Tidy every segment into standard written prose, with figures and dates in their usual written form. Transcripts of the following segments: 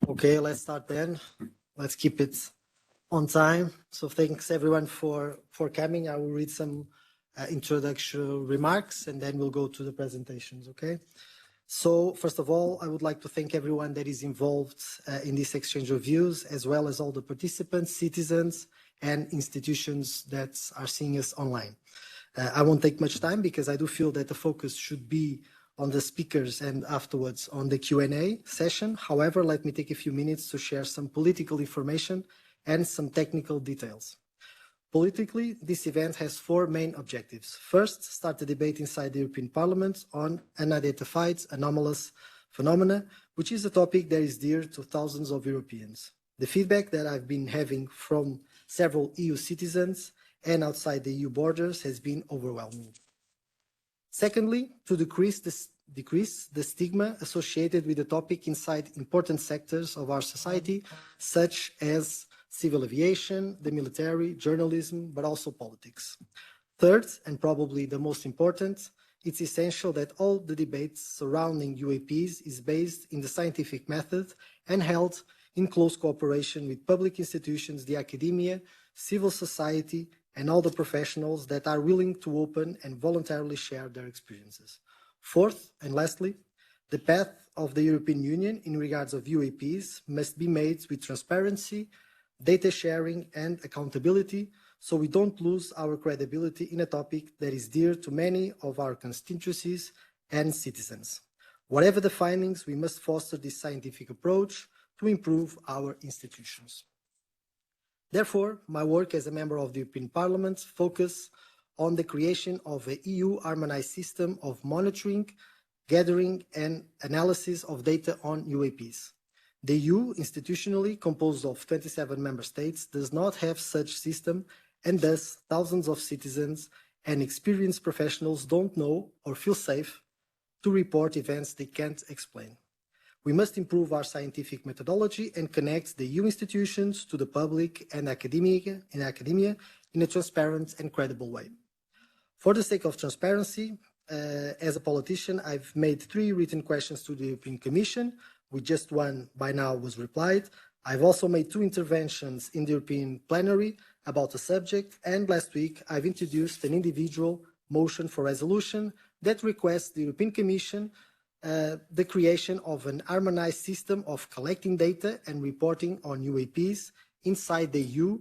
Okay, let's start then. Let's keep it on time. So thanks everyone for coming. I will read some introductory remarks and then we'll go to the presentations, okay? So first of all, I would like to thank everyone that is involved in this exchange of views, as well as all the participants, citizens, and institutions that are seeing us online. I won't take much time because I do feel that the focus should be on the speakers and afterwards on the Q&A session. However, let me take a few minutes to share some political information and some technical details. Politically, this event has four main objectives. First, start a debate inside the European Parliament on unidentified anomalous phenomena, which is a topic that is dear to thousands of Europeans. The feedback that I've been having from several EU citizens and outside the EU borders has been overwhelming. Secondly, to decrease the stigma associated with the topic inside important sectors of our society, such as civil aviation, the military, journalism, but also politics. Third, and probably the most important, it's essential that all the debates surrounding UAPs is based in the scientific method and held in close cooperation with public institutions, the academia, civil society, and all the professionals that are willing to open and voluntarily share their experiences. Fourth, and lastly, the path of the European Union in regards of UAPs must be made with transparency, data sharing, and accountability, so we don't lose our credibility in a topic that is dear to many of our constituencies and citizens. Whatever the findings, we must foster this scientific approach to improve our institutions. Therefore, my work as a member of the European Parliament focuses on the creation of an EU harmonized system of monitoring, gathering, and analysis of data on UAPs. The EU, institutionally composed of 27 member states, does not have such system, and thus thousands of citizens and experienced professionals don't know or feel safe to report events they can't explain. We must improve our scientific methodology and connect the EU institutions to the public and academia in a transparent and credible way. For the sake of transparency, as a politician, I've made 3 written questions to the European Commission, with just one by now was replied. I've also made 2 interventions in the European plenary about the subject, and last week I've introduced an individual motion for resolution that requests the European Commission the creation of an harmonized system of collecting data and reporting on UAPs inside the EU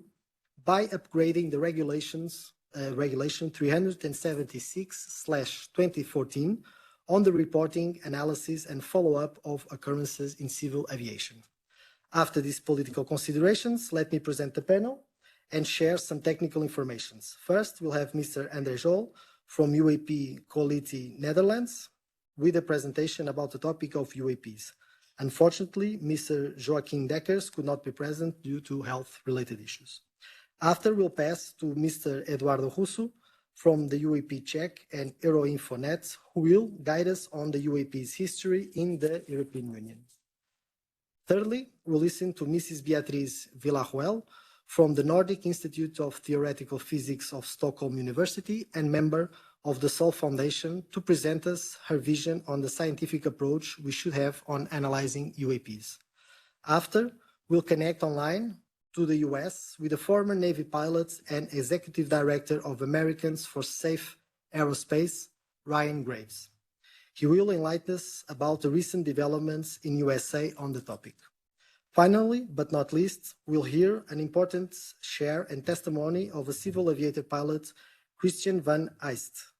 by upgrading the regulation 376/2014 on the reporting, analysis, and follow-up of occurrences in civil aviation. After these political considerations, let me present the panel and share some technical information. First, we'll have Mr. André Jol from UAP Quality Netherlands with a presentation about the topic of UAPs. Unfortunately, Mr. Joaquim Dekkers could not be present due to health-related issues. After, we'll pass to Mr. Edoardo Russo from the UAP Czech and Euroinfonet, who will guide us on the UAP's history in the European Union. Thirdly, we'll listen to Mrs. Beatriz Villarroel from the Nordic Institute of Theoretical Physics of Stockholm University and member of the Sol Foundation to present us her vision on the scientific approach we should have on analyzing UAPs. After, we'll connect online to the US with the former Navy pilot and Executive Director of Americans for Safe Aerospace, Ryan Graves. He will enlighten us about the recent developments in USA on the topic. Finally, but not least, we'll hear an important share and testimony of a civil aviator pilot, Christiaan van Heijst.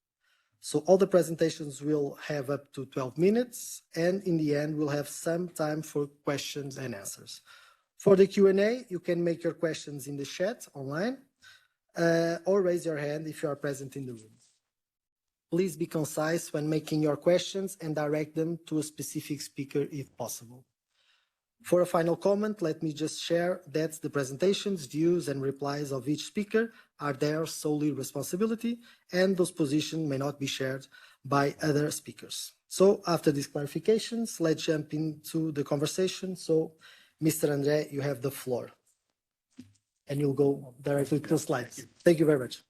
So all the presentations will have up to 12 minutes, and in the end, we'll have some time for questions and answers. For the Q&A, you can make your questions in the chat online, or raise your hand if you are present in the room. Please be concise when making your questions and direct them to a specific speaker if possible. For a final comment, let me just share that the presentations, views, and replies of each speaker are their solely responsibility, and those positions may not be shared by other speakers. So after these clarifications, let's jump into the conversation. So, Mr. André, you have the floor, and you'll go directly to the slides. Thank you very much.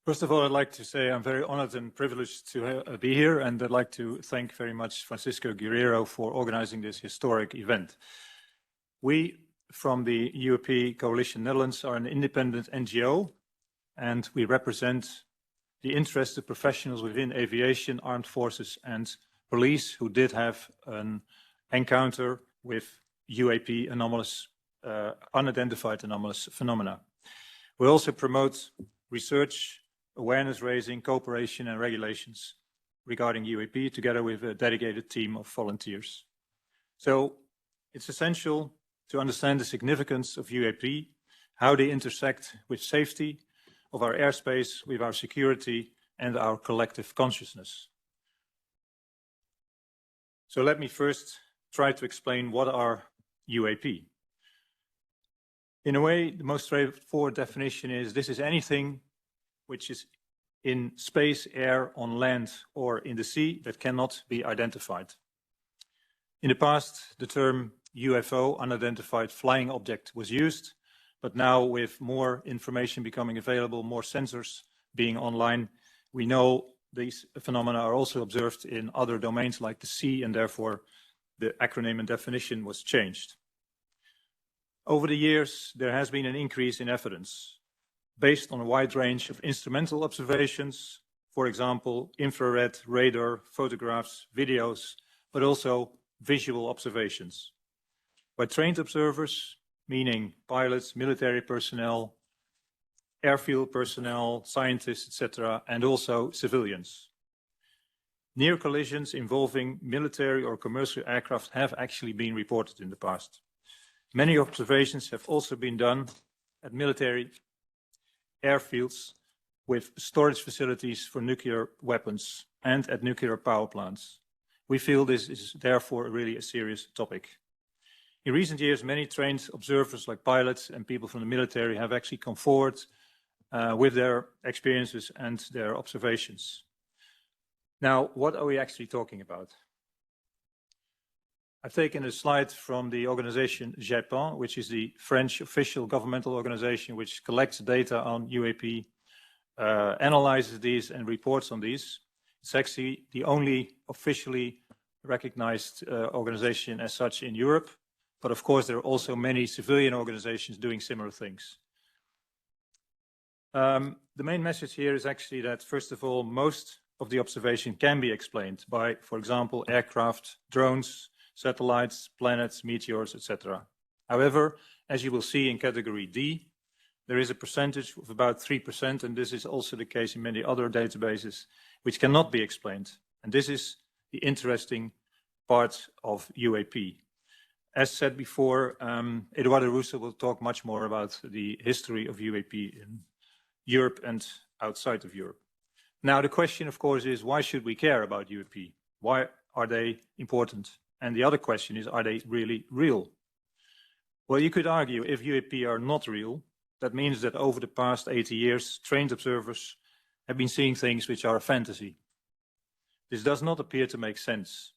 First of all, I'd like to say I'm very honored and privileged to be here, and I'd like to thank very much Francisco Guerreiro for organizing this historic event. We, from the UAP Coalition Netherlands, are an independent NGO, and we represent the interests of professionals within aviation, armed forces, and police who did have an encounter with UAP anomalous, unidentified anomalous phenomena. We also promote research, awareness raising, cooperation and regulations regarding UAP together with a dedicated team of volunteers. So it's essential to understand the significance of UAP, how they intersect with safety of our airspace, with our security and our collective consciousness. So let me first try to explain what are UAP. In a way, the most straightforward definition is this is anything which is in space, air, on land, or in the sea that cannot be identified. In the past, the term UFO, unidentified flying object, was used, but now with more information becoming available, more sensors being online, we know these phenomena are also observed in other domains like the sea, and therefore the acronym and definition was changed. Over the years, there has been an increase in evidence based on a wide range of instrumental observations, for example, infrared, radar, photographs, videos, but also visual observations. By trained observers, meaning pilots, military personnel, airfield personnel, scientists, etc., and also civilians. Near collisions involving military or commercial aircraft have actually been reported in the past. Many observations have also been done at military airfields with storage facilities for nuclear weapons and at nuclear power plants. We feel this is therefore really a serious topic. In recent years, many trained observers like pilots and people from the military have actually come forward with their experiences and their observations. Now, what are we actually talking about? I've taken a slide from the organization UAP, which is the French official governmental organization which collects data on UAP, analyzes these and reports on these. It's actually the only officially recognized organization as such in Europe, but of course there are also many civilian organizations doing similar things. The main message here is actually that, first of all, most of the observation can be explained by, for example, aircraft, drones, satellites, planets, meteors, etc. However, as you will see in category D, there is a percentage of about 3%, and this is also the case in many other databases, which cannot be explained. And this is the interesting part of UAP. As said before, Edoardo Russo will talk much more about the history of UAP in Europe and outside of Europe. Now, the question, of course, is why should we care about UAP? Why are they important? And the other question is, are they really real? Well, you could argue if UAP are not real, that means that over the past 80 years, trained observers have been seeing things which are a fantasy. This does not appear to make sense,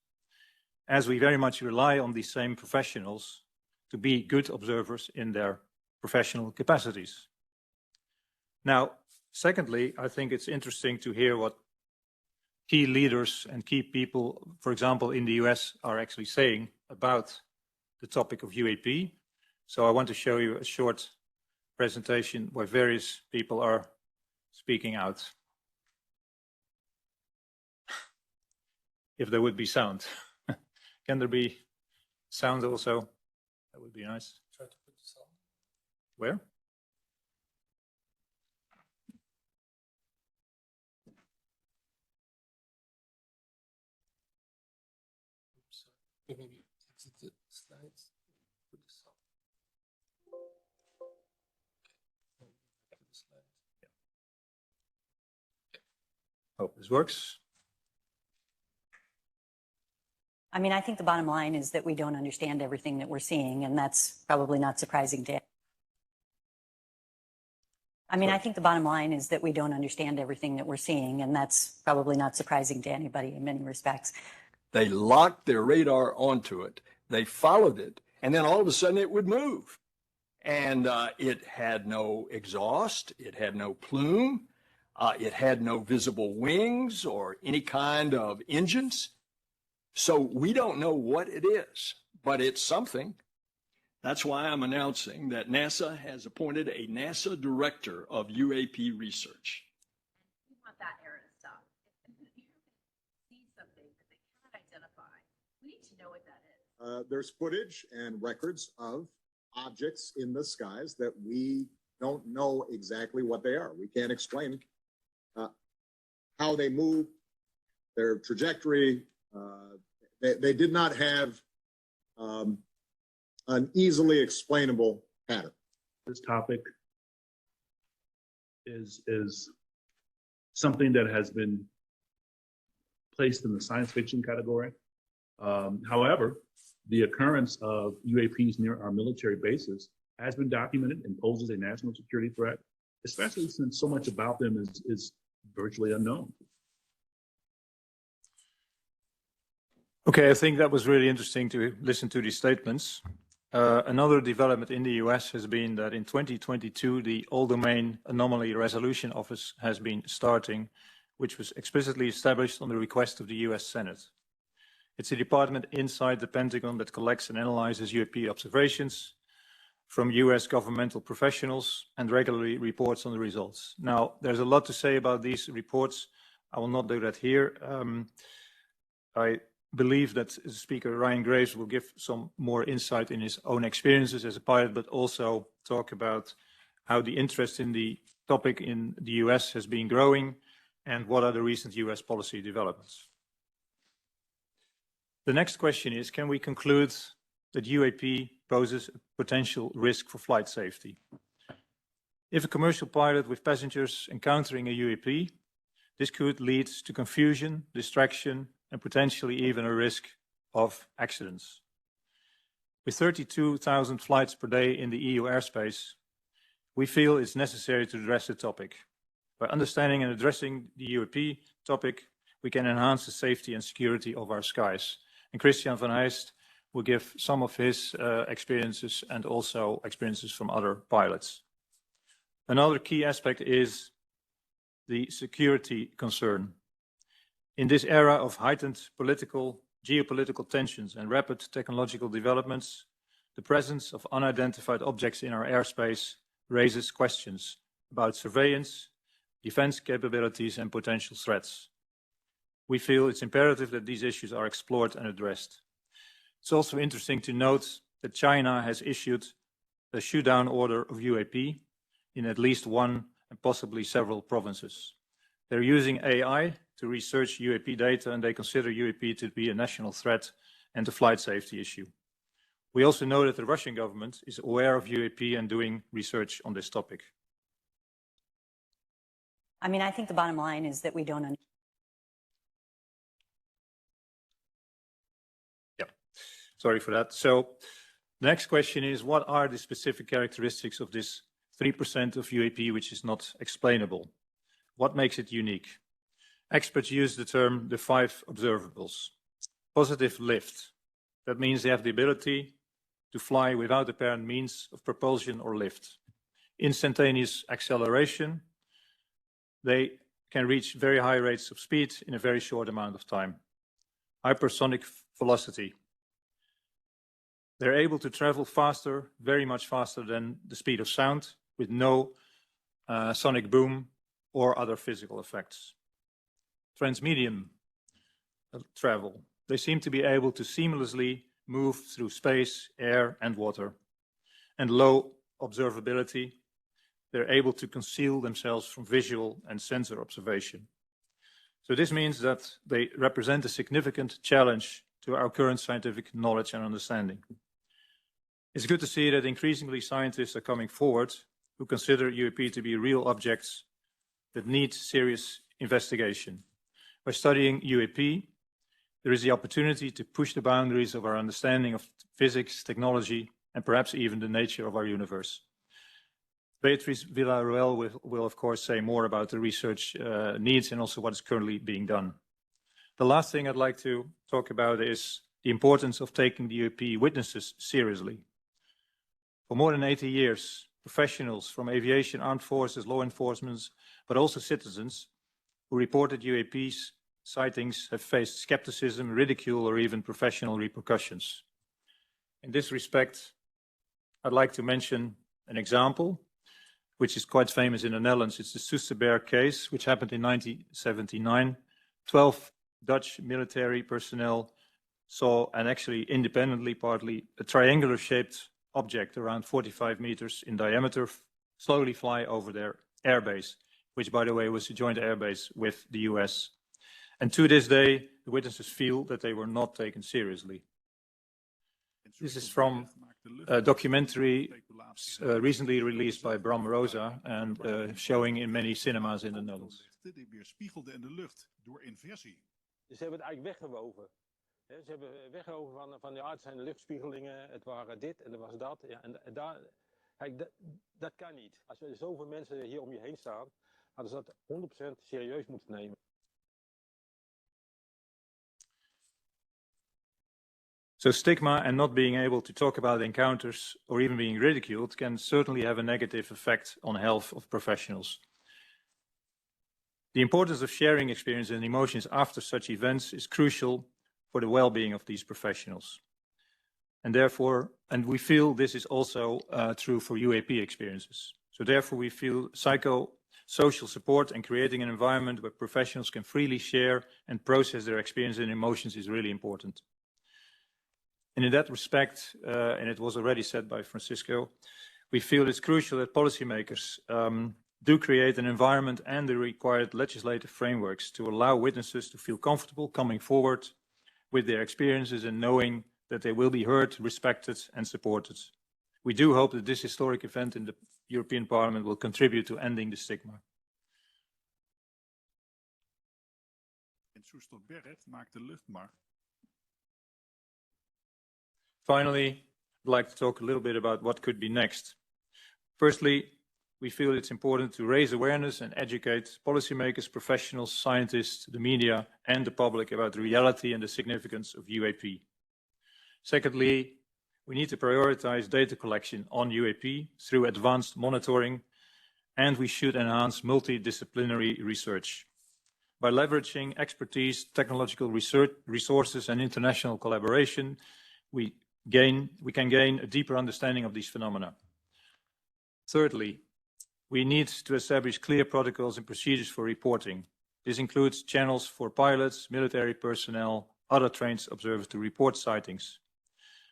as we very much rely on these same professionals to be good observers in their professional capacities. Now, secondly, I think it's interesting to hear what key leaders and key people, for example, in the US, are actually saying about the topic of UAP. So I want to show you a short presentation where various people are speaking out. If there would be sound. Can there be sound also? That would be nice. Try to put the sound. Where? Maybe exit the slides, put the sound. Okay. The slides. Yeah. Hope this works. I mean, I think the bottom line is that we don't understand everything that we're seeing, and that's probably not surprising to. I think the bottom line is that we don't understand everything that we're seeing, and that's probably not surprising to anybody in many respects. They locked their radar onto it. They followed it, and then all of a sudden it would move. And it had no exhaust. It had no plume. It had no visible wings or any kind of engines. So we don't know what it is, but it's something. That's why I'm announcing that NASA has appointed a NASA director of UAP research. We want that era to stop. If you see something that they cannot identify, we need to know what that is. There's footage and records of objects in the skies that we don't know exactly what they are. We can't explain how they move, their trajectory. They did not have an easily explainable pattern. This topic is something that has been placed in the science fiction category. However, the occurrence of UAPs near our military bases has been documented and poses a national security threat, especially since so much about them is virtually unknown. Okay, I think that was really interesting to listen to these statements. Another development in the US has been that in 2022, the All Domain Anomaly Resolution Office has been starting, which was explicitly established on the request of the US Senate. It's a department inside the Pentagon that collects and analyzes UAP observations from US governmental professionals and regularly reports on the results. Now, there's a lot to say about these reports. I will not do that here. I believe that Speaker Ryan Graves will give some more insight in his own experiences as a pilot, but also talk about how the interest in the topic in the US has been growing and what are the recent US policy developments. The next question is, can we conclude that UAP poses a potential risk for flight safety? If a commercial pilot with passengers encountering a UAP, this could lead to confusion, distraction, and potentially even a risk of accidents. With 32,000 flights per day in the EU airspace, we feel it's necessary to address the topic. By understanding and addressing the UAP topic, we can enhance the safety and security of our skies. And Christiaan van Heijst will give some of his experiences and also experiences from other pilots. Another key aspect is the security concern. In this era of heightened geopolitical tensions and rapid technological developments, the presence of unidentified objects in our airspace raises questions about surveillance, defense capabilities, and potential threats. We feel it's imperative that these issues are explored and addressed. It's also interesting to note that China has issued a shoot-down order of UAP in at least one and possibly several provinces. They're using AI to research UAP data, and they consider UAP to be a national threat and a flight safety issue. We also know that the Russian government is aware of UAP and doing research on this topic. I mean, I think the bottom line is that we don't understand. Sorry for that. So the next question is, what are the specific characteristics of this 3% of UAP which is not explainable? What makes it unique? Experts use the term the 5 observables. Positive lift. That means they have the ability to fly without apparent means of propulsion or lift. Instantaneous acceleration. They can reach very high rates of speed in a very short amount of time. Hypersonic velocity. They're able to travel faster, very much faster than the speed of sound, with no sonic boom or other physical effects. Transmedium travel. They seem to be able to seamlessly move through space, air, and water. And low observability. They're able to conceal themselves from visual and sensor observation. So this means that they represent a significant challenge to our current scientific knowledge and understanding. It's good to see that increasingly scientists are coming forward who consider UAP to be real objects that need serious investigation. By studying UAP, there is the opportunity to push the boundaries of our understanding of physics, technology, and perhaps even the nature of our universe. Beatriz Villarroel will of course say more about the research needs and also what is currently being done. The last thing I'd like to talk about is the importance of taking the UAP witnesses seriously. For more than 80 years, professionals from aviation, armed forces, law enforcement, but also citizens who reported UAP's sightings have faced skepticism, ridicule, or even professional repercussions. In this respect, I'd like to mention an example, which is quite famous in the Netherlands. It's the Soesterberg case, which happened in 1979. 12 Dutch military personnel saw, and actually independently partly, a triangular-shaped object around 45 meters in diameter slowly fly over their airbase, which, by the way, was a joint airbase with the US. And to this day, the witnesses feel that they were not taken seriously. This is from a documentary recently released by Bram Rosa and showing in many cinemas in the Netherlands. Die weerspiegelde in de lucht door inversie. Dus ze hebben het eigenlijk weggewoven. Ze hebben weggewoven van ja, het zijn luchtspiegelingen, het waren dit en er was dat. Ja, en daar, kijk, dat kan niet. Als er zoveel mensen hier om je heen staan, hadden ze dat 100% serieus moeten nemen. So stigma and not being able to talk about encounters or even being ridiculed can certainly have a negative effect on health of professionals. The importance of sharing experience and emotions after such events is crucial for the well-being of these professionals. And therefore, and we feel this is also true for UAP experiences. So therefore we feel psychosocial support and creating an environment where professionals can freely share and process their experience and emotions is really important. And in that respect, and it was already said by Francisco, we feel it's crucial that policymakers do create an environment and the required legislative frameworks to allow witnesses to feel comfortable coming forward with their experiences and knowing that they will be heard, respected and supported. We do hope that this historic event in the European Parliament will contribute to ending the stigma. In Soesterberg maakt de lucht maar. Finally, I'd like to talk a little bit about what could be next. Firstly, we feel it's important to raise awareness and educate policymakers, professionals, scientists, the media, and the public about the reality and the significance of UAP. Secondly, we need to prioritize data collection on UAP through advanced monitoring, and we should enhance multidisciplinary research. By leveraging expertise, technological research, resources, and international collaboration, we can gain a deeper understanding of these phenomena. Thirdly, we need to establish clear protocols and procedures for reporting. This includes channels for pilots, military personnel, other trained observers to report sightings.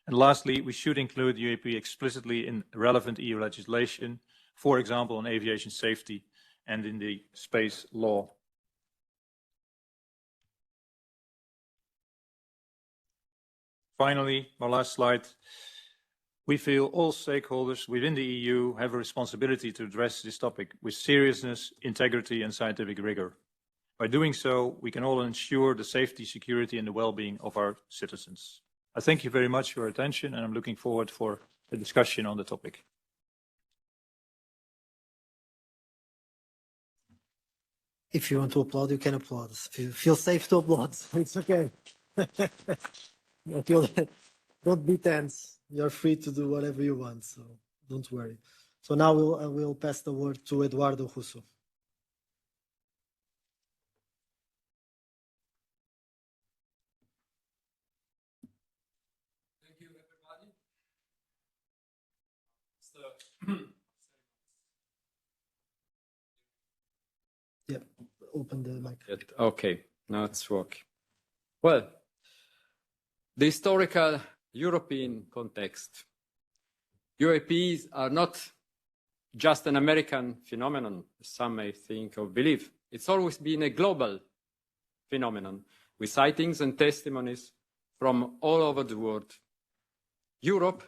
And lastly, we should include UAP explicitly in relevant EU legislation, for example, on aviation safety and in the space law. Finally, my last slide. We feel all stakeholders within the EU have a responsibility to address this topic with seriousness, integrity, and scientific rigor. By doing so, we can all ensure the safety, security, and the well-being of our citizens. I thank you very much for your attention, and I'm looking forward for a discussion on the topic. If you want to applaud, you can applaud. If you feel safe to applaud, it's okay. Don't be tense. You're free to do whatever you want, so don't worry. So now we'll pass the word to Edoardo Russo. Thank you, everybody. Yeah, open the mic. Okay, now it's working. Well, the historical European context. UAPs are not just an American phenomenon, as some may think or believe. It's always been a global phenomenon with sightings and testimonies from all over the world. Europe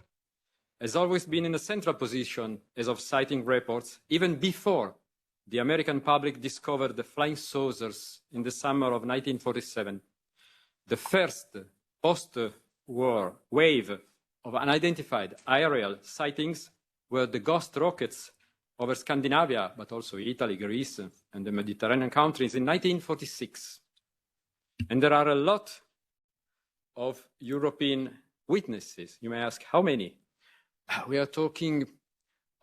has always been in a central position as of sighting reports, even before the American public discovered the flying saucers in the summer of 1947. The first post-war wave of unidentified aerial sightings were the ghost rockets over Scandinavia, but also Italy, Greece, and the Mediterranean countries in 1946. And there are a lot of European witnesses. You may ask, how many? We are talking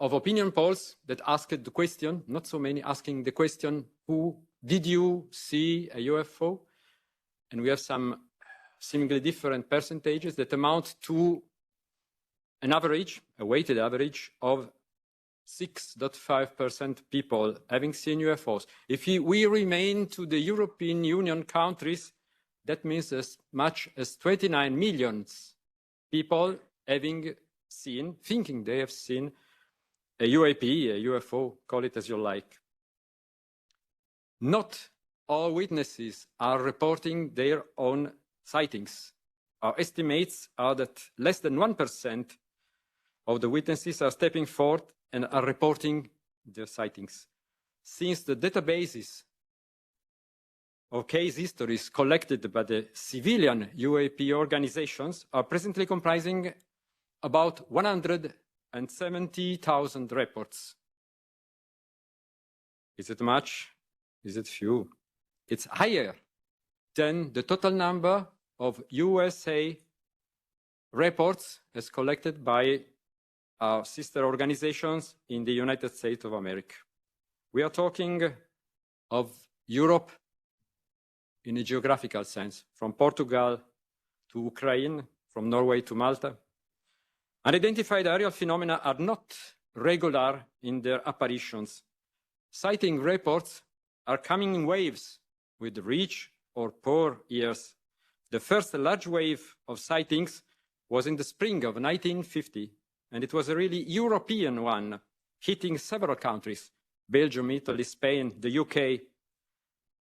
of opinion polls that asked the question, not so many asking the question, did you see a UFO? And we have some seemingly different percentages that amount to an average, a weighted average of 6.5% people having seen UFOs. If we remain to the European Union countries, that means as much as 29 million people having seen, thinking they have seen a UAP, a UFO, call it as you like. Not all witnesses are reporting their own sightings. Our estimates are that less than 1% of the witnesses are stepping forth and are reporting their sightings. Since the databases of case histories collected by the civilian UAP organizations are presently comprising about 170,000 reports. Is it much? Is it few? It's higher than the total number of USA reports as collected by our sister organizations in the United States of America. We are talking of Europe in a geographical sense, from Portugal to Ukraine, from Norway to Malta. Unidentified aerial phenomena are not regular in their apparitions. Sighting reports are coming in waves with rich or poor years. The first large wave of sightings was in the spring of 1950, and it was a really European one, hitting several countries, Belgium, Italy, Spain, the UK.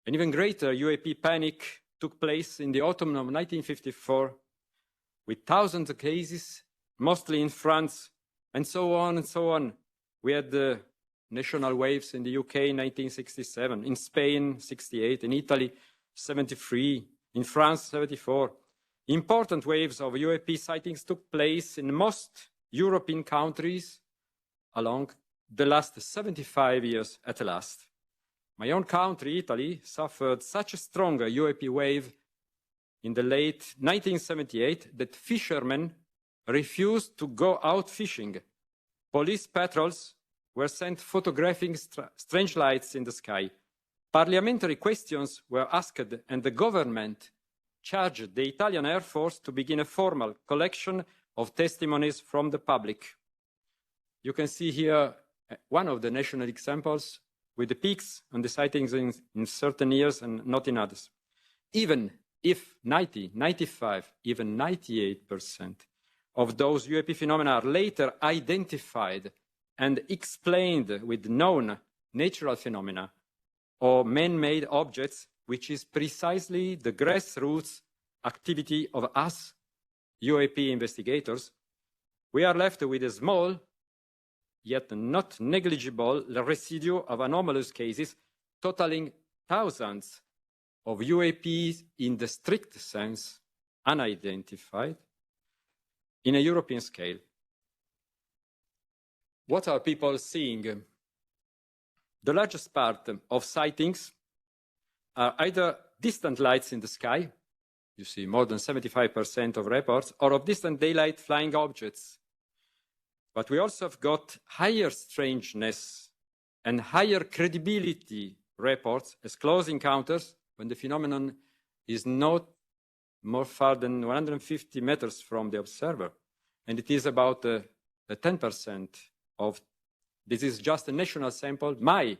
An even greater UAP panic took place in the autumn of 1954, with thousands of cases, mostly in France, and so on and so on. We had the national waves in the UK in 1967, in Spain, 68, in Italy, 73, in France, 74. Important waves of UAP sightings took place in most European countries along the last 75 years at last. My own country, Italy, suffered such a strong UAP wave in the late 1978 that fishermen refused to go out fishing. Police patrols were sent photographing strange lights in the sky. Parliamentary questions were asked, and the government charged the Italian Air Force to begin a formal collection of testimonies from the public. You can see here one of the national examples with the peaks and the sightings in certain years and not in others. Even if 90, 95, even 98% of those UAP phenomena are later identified and explained with known natural phenomena or man-made objects, which is precisely the grassroots activity of us UAP investigators, we are left with a small, yet not negligible, residue of anomalous cases totaling thousands of UAPs in the strict sense, unidentified, in a European scale. What are people seeing? The largest part of sightings are either distant lights in the sky, you see more than 75% of reports, or of distant daylight flying objects. But we also have got higher strangeness and higher credibility reports as close encounters when the phenomenon is not more far than 150 meters from the observer. And it is about 10% of, this is just a national sample, my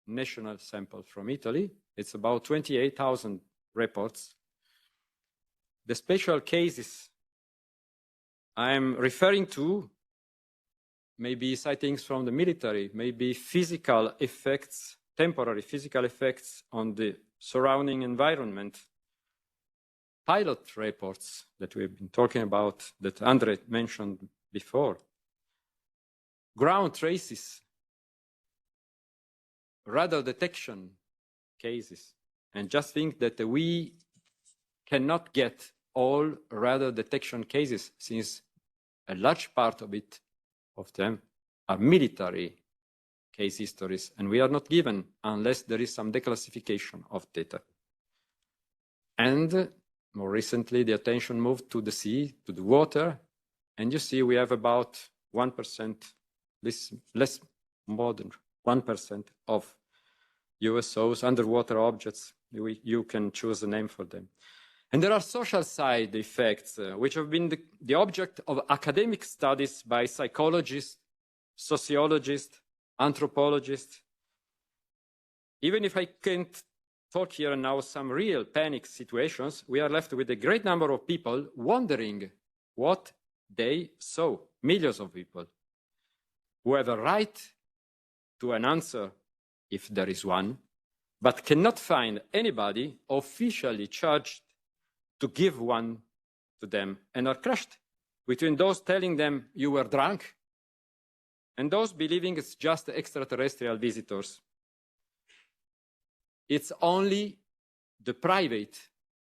national sample from Italy. It's about 28,000 reports. The special cases I'm referring to maybe sightings from the military, maybe physical effects, temporary physical effects on the surrounding environment. Pilot reports that we've been talking about, that André mentioned before. Ground traces, radar detection cases. And just think that we cannot get all radar detection cases, since a large part of them are military case histories, and we are not given unless there is some declassification of data. And more recently, the attention moved to the sea, to the water, and you see we have about 1% less more than 1% of USOs, underwater objects. You can choose a name for them. And there are social side effects, which have been the object of academic studies by psychologists, sociologists, anthropologists. Even if I can't talk here and now some real panic situations, we are left with a great number of people wondering what they saw, millions of people who have a right to an answer if there is one, but cannot find anybody officially charged to give one to them, and are crushed between those telling them you were drunk and those believing it's just extraterrestrial visitors. It's only the private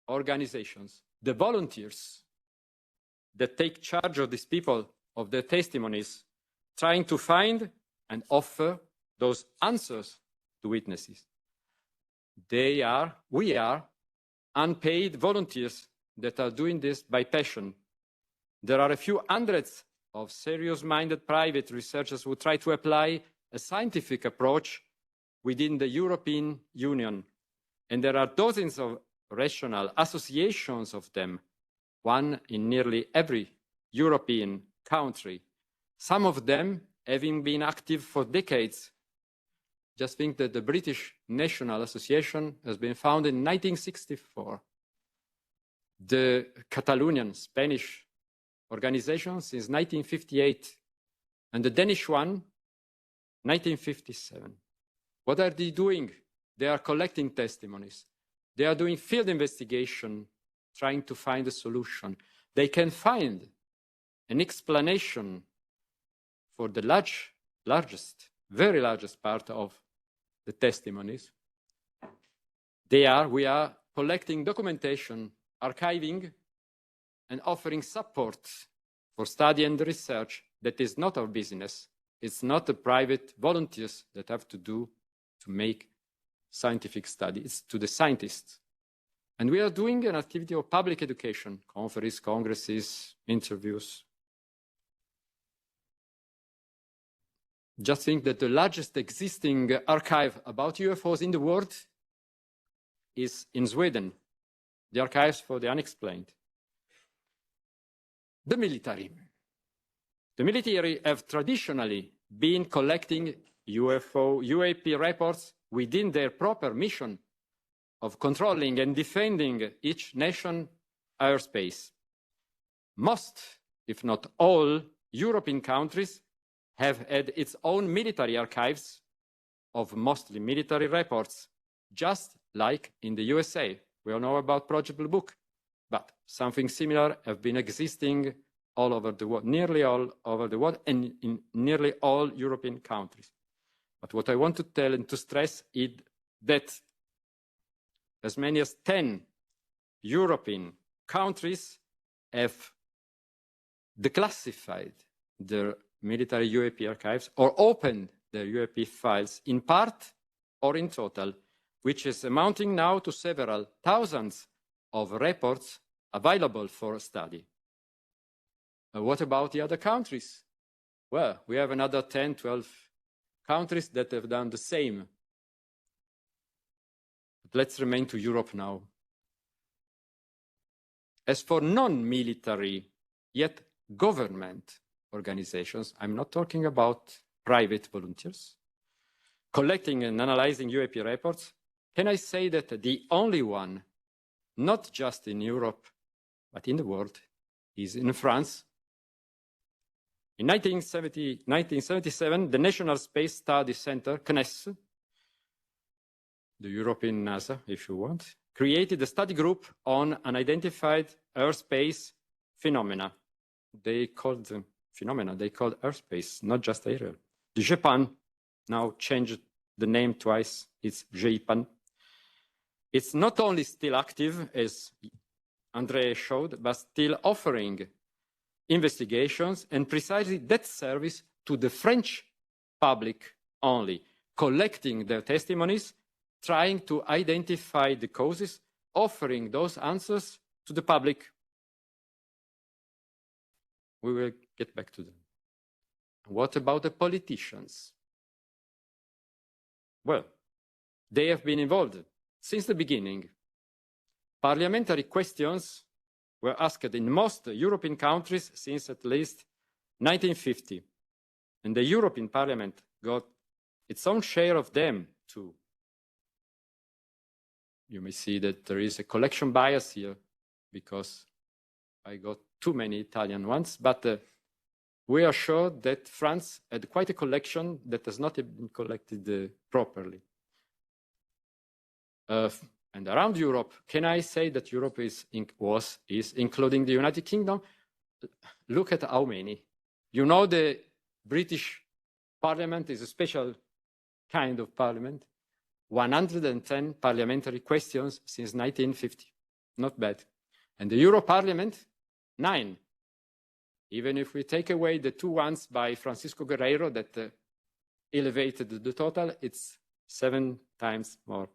organizations, the volunteers, that take charge of these people, of their testimonies, trying to find and offer those answers to witnesses. We are unpaid volunteers that are doing this by passion. There are a few hundreds of serious-minded private researchers who try to apply a scientific approach within the European Union. And there are dozens of rational associations of them, one in nearly every European country. Some of them having been active for decades. Just think that the British National Association has been founded in 1964. The Catalonian Spanish organization since 1958, and the Danish one, 1957. What are they doing? They are collecting testimonies. They are doing field investigation, trying to find a solution. They can find an explanation for the very largest part of the testimonies. We are collecting documentation, archiving, and offering support for study and research that is not our business. It's not the private volunteers that have to do to make scientific study. It's to the scientists. And we are doing an activity of public education, conferences, congresses, interviews. Just think that the largest existing archive about UFOs in the world is in Sweden, the Archives for the Unexplained. The military have traditionally been collecting UAP reports within their proper mission of controlling and defending each nation's airspace. Most, if not all, European countries have had its own military archives of mostly military reports, just like in the USA. We all know about Project Blue Book, but something similar have been existing all over the world, nearly all over the world, and in nearly all European countries. But what I want to tell and to stress is that as many as 10 European countries have declassified their military UAP archives or opened their UAP files in part or in total, which is amounting now to several thousands of reports available for study. What about the other countries? Well, we have another 10, 12 countries that have done the same. But let's remain to Europe now. As for non-military, yet government organizations, I'm not talking about private volunteers, collecting and analyzing UAP reports, can I say that the only one, not just in Europe, but in the world, is in France. In 1977, the National Space Study Center, CNES, the European NASA, if you want, created a study group on unidentified airspace phenomena. They called them phenomena, they called airspace, not just aerial. The GEPAN now changed the name twice, it's GEIPAN. It's not only still active, as André showed, but still offering investigations and precisely that service to the French public only, collecting their testimonies, trying to identify the causes, offering those answers to the public. We will get back to them. What about the politicians? Well, they have been involved since the beginning. Parliamentary questions were asked in most European countries since at least 1950. And the European Parliament got its own share of them too. You may see that there is a collection bias here because I got too many Italian ones, but we are sure that France had quite a collection that has not been collected properly. And around Europe, can I say that Europe is including the United Kingdom? Look at how many. You know, the British Parliament is a special kind of parliament. 110 parliamentary questions since 1950. Not bad. And the Euro Parliament, 9. Even if we take away the 2 ones by Francisco Guerreiro that elevated the total, it's 7 times more.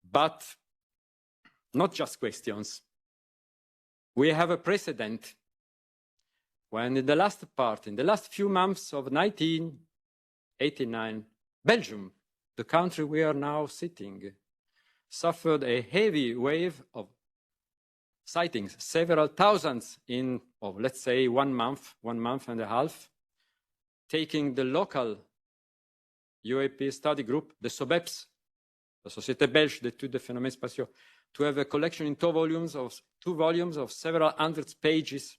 But not just questions. We have a precedent when in the last few months of 1989, Belgium, the country we are now sitting, suffered a heavy wave of sightings, several thousands let's say 1 month and a half, taking the local UAP study group, the SOBEPS, la Société Belge d'études des phénomènes spatiaux, to have a collection in 2 volumes of several hundred pages.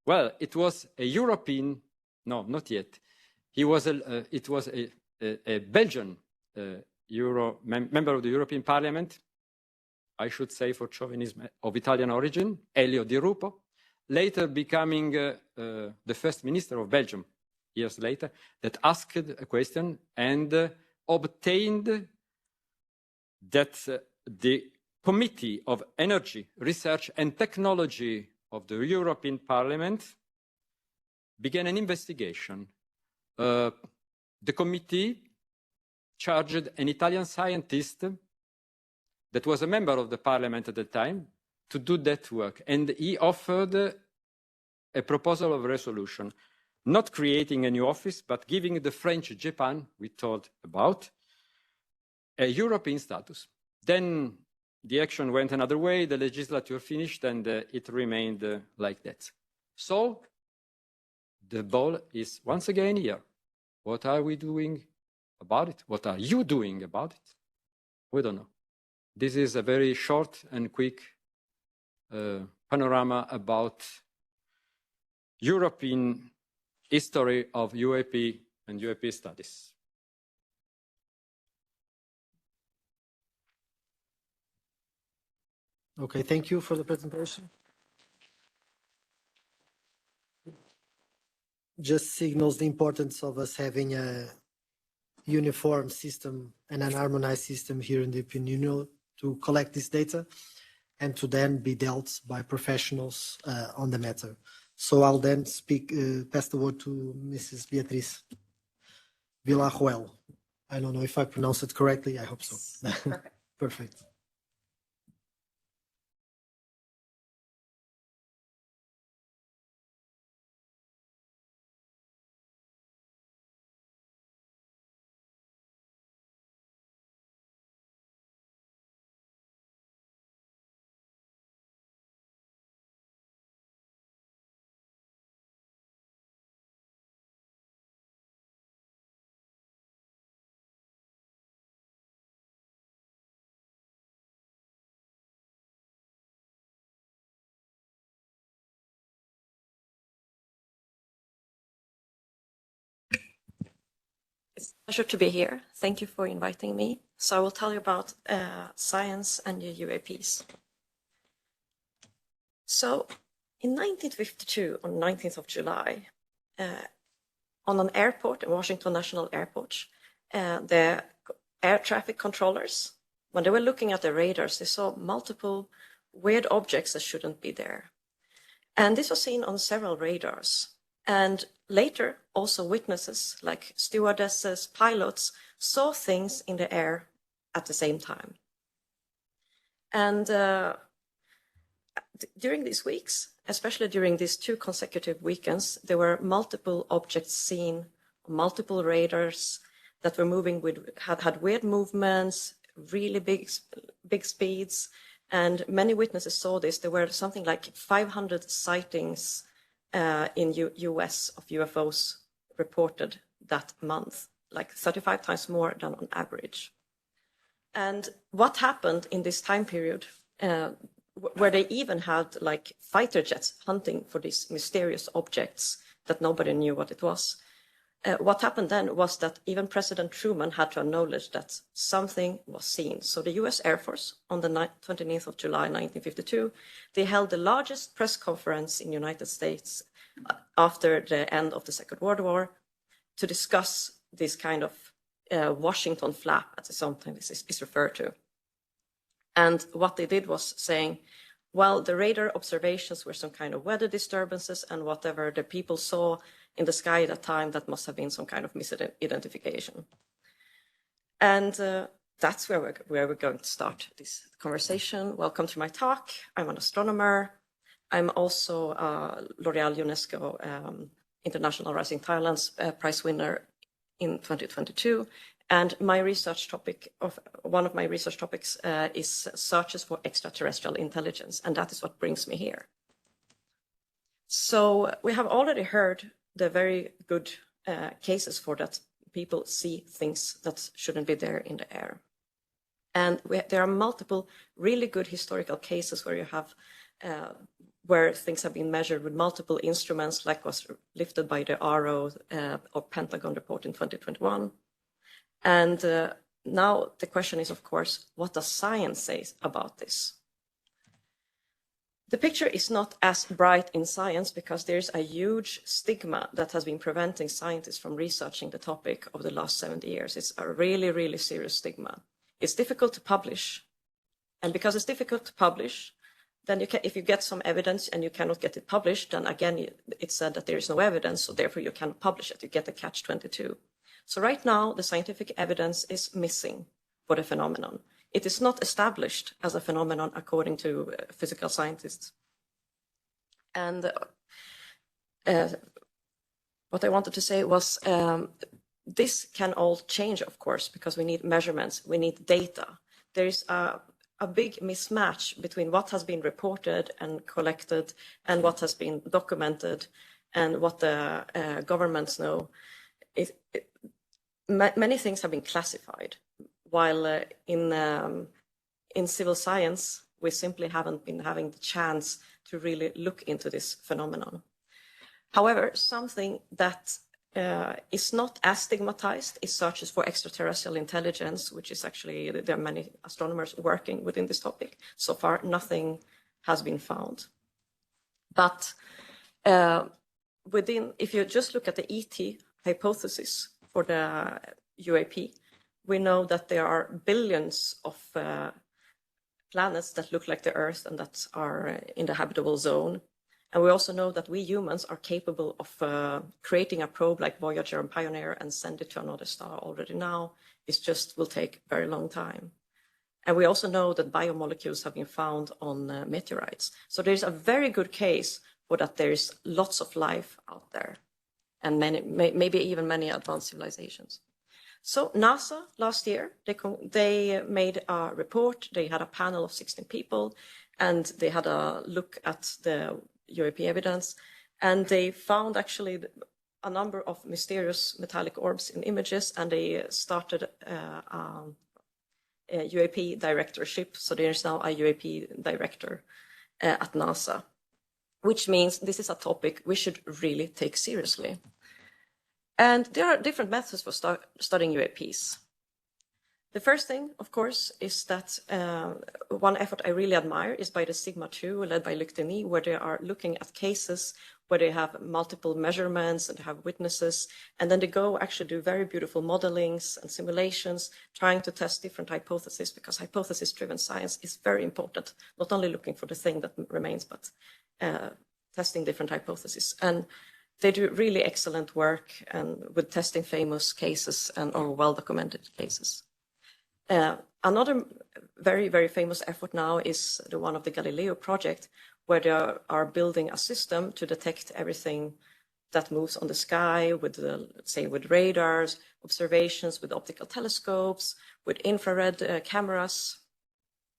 Well, it was a European, no, not yet. It was a Belgian member of the European Parliament, I should say for chauvinism, of Italian origin, Elio Di Rupo, later becoming the first minister of Belgium years later, that asked a question and obtained that the Committee of Energy, Research and Technology of the European Parliament began an investigation. The committee charged an Italian scientist that was a member of the parliament at the time to do that work. And he offered a proposal of resolution, not creating a new office, but giving the French Japan, we talked about, a European status. Then the action went another way, the legislature finished, and it remained like that. So the ball is once again here. What are we doing about it? What are you doing about it? We don't know. This is a very short and quick panorama about European history of UAP and UAP studies. Okay, thank you for the presentation. Just signals the importance of us having a uniform system and an harmonized system here in the European Union to collect this data and to then be dealt by professionals on the matter. So I'll then pass the word to Mrs. Beatriz Villarroel. I don't know if I pronounced it correctly. I hope so. Perfect. Perfect. It's a pleasure to be here. Thank you for inviting me. So I will tell you about science and the UAPs. So in 1952, on 19th of July, on an airport, Washington National Airport, the air traffic controllers, when they were looking at the radars, they saw multiple weird objects that shouldn't be there. And this was seen on several radars. And later, also witnesses like stewardesses, pilots, saw things in the air at the same time. And during these weeks, especially during these 2 consecutive weekends, there were multiple objects seen, multiple radars that were moving had weird movements, really big speeds, and many witnesses saw this. There were something like 500 sightings in US of UFOs reported that month, like 35 times more than on average. And what happened in this time period, where they even had like fighter jets hunting for these mysterious objects that nobody knew what it was. What happened then was that even President Truman had to acknowledge that something was seen. So the US Air Force, on the 29th of July, 1952, they held the largest press conference in the United States after the end of the Second World War to discuss this kind of Washington flap, as sometimes is referred to. And what they did was saying, well, the radar observations were some kind of weather disturbances, and whatever the people saw in the sky at that time, that must have been some kind of misidentification. And that's where we're going to start this conversation. Welcome to my talk. I'm an astronomer. I'm also L'Oreal UNESCO International Rising Talents Prize winner in 2022. And my research topic, one of my research topics is searches for extraterrestrial intelligence, and that is what brings me here. So we have already heard the very good cases for that people see things that shouldn't be there in the air. And there are multiple really good historical cases where you have where things have been measured with multiple instruments, like was lifted by the RO or Pentagon report in 2021. And now the question is, of course, what does science say about this? The picture is not as bright in science because there's a huge stigma that has been preventing scientists from researching the topic over the last 70 years. It's a really, really serious stigma. It's difficult to publish. And because it's difficult to publish, then if you get some evidence and you cannot get it published, then again, it's said that there is no evidence, so therefore you cannot publish it. You get the catch-22. So right now, the scientific evidence is missing for the phenomenon. It is not established as a phenomenon according to physical scientists. And what I wanted to say was this can all change, of course, because we need measurements, we need data. There is a big mismatch between what has been reported and collected and what has been documented and what the governments know. Many things have been classified, while in civil science, we simply haven't been having the chance to really look into this phenomenon. However, something that is not as stigmatized is searches for extraterrestrial intelligence, which is actually, there are many astronomers working within this topic. So far, nothing has been found. But if you just look at the ET hypothesis for the UAP, we know that there are billions of planets that look like the Earth and that are in the habitable zone. And we also know that we humans are capable of creating a probe like Voyager and Pioneer and send it to another star already now. It just will take a very long time. And we also know that biomolecules have been found on meteorites. So there's a very good case for that there is lots of life out there, and maybe even many advanced civilizations. So NASA last year, they made a report. They had a panel of 16 people, and they had a look at the UAP evidence, and they found actually a number of mysterious metallic orbs in images, and they started a UAP directorship. So there's now a UAP director at NASA, which means this is a topic we should really take seriously. And there are different methods for studying UAPs. The first thing, of course, is that one effort I really admire is by the Sigma 2, led by Luc Denis, where they are looking at cases where they have multiple measurements and have witnesses, and then they go actually do very beautiful modelings and simulations, trying to test different hypotheses, because hypothesis-driven science is very important, not only looking for the thing that remains, but testing different hypotheses. And they do really excellent work and with testing famous cases or well-documented cases. Another very, very famous effort now is the one of the Galileo project, where they are building a system to detect everything that moves on the sky with, let's say, with radars, observations with optical telescopes, with infrared cameras.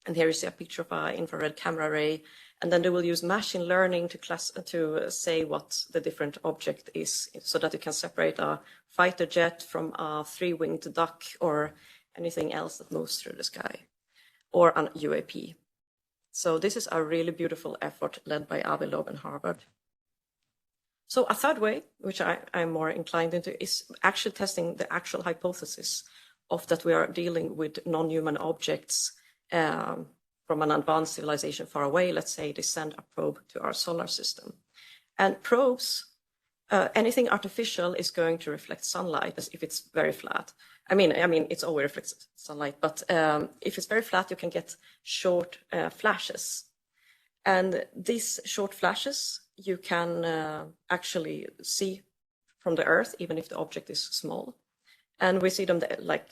And here you see a picture of an infrared camera array. And then they will use machine learning to say what the different object is, so that you can separate a fighter jet from a three-winged duck or anything else that moves through the sky, or an UAP. So this is a really beautiful effort led by Avi Loeb and Harvard. So a third way, which I'm more inclined into, is actually testing the actual hypothesis of that we are dealing with non-human objects from an advanced civilization far away. Let's say they send a probe to our solar system. And probes, anything artificial is going to reflect sunlight as if it's very flat. I mean, it's always reflects sunlight, but if it's very flat, you can get short flashes. And these short flashes, you can actually see from the Earth, even if the object is small. And we see them like,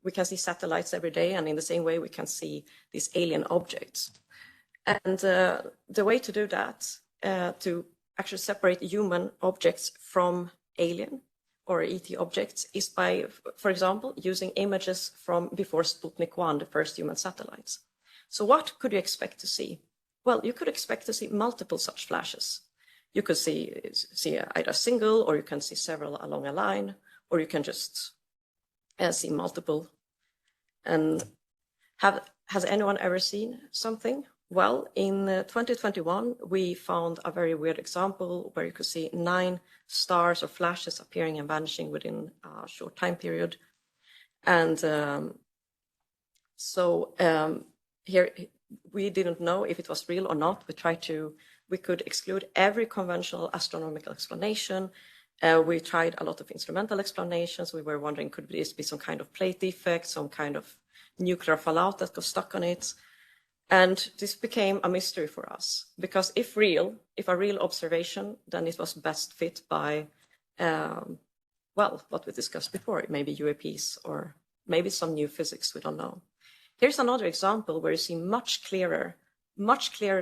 we can see satellites every day, and in the same way, we can see these alien objects. And the way to do that, to actually separate human objects from alien or ET objects, is by, for example, using images from before Sputnik 1, the first human satellites. So what could you expect to see? Well, you could expect to see multiple such flashes. You could see either a single, or you can see several along a line, or you can just see multiple. And has anyone ever seen something? Well, in 2021, we found a very weird example where you could see 9 stars or flashes appearing and vanishing within a short time period. And here we didn't know if it was real or not. We could exclude every conventional astronomical explanation. We tried a lot of instrumental explanations. We were wondering, could this be some kind of plate defect, some kind of nuclear fallout that got stuck on it? And this became a mystery for us, because if a real observation, then it was best fit by, what we discussed before, maybe UAPs or maybe some new physics, we don't know. Here's another example where you see much clearer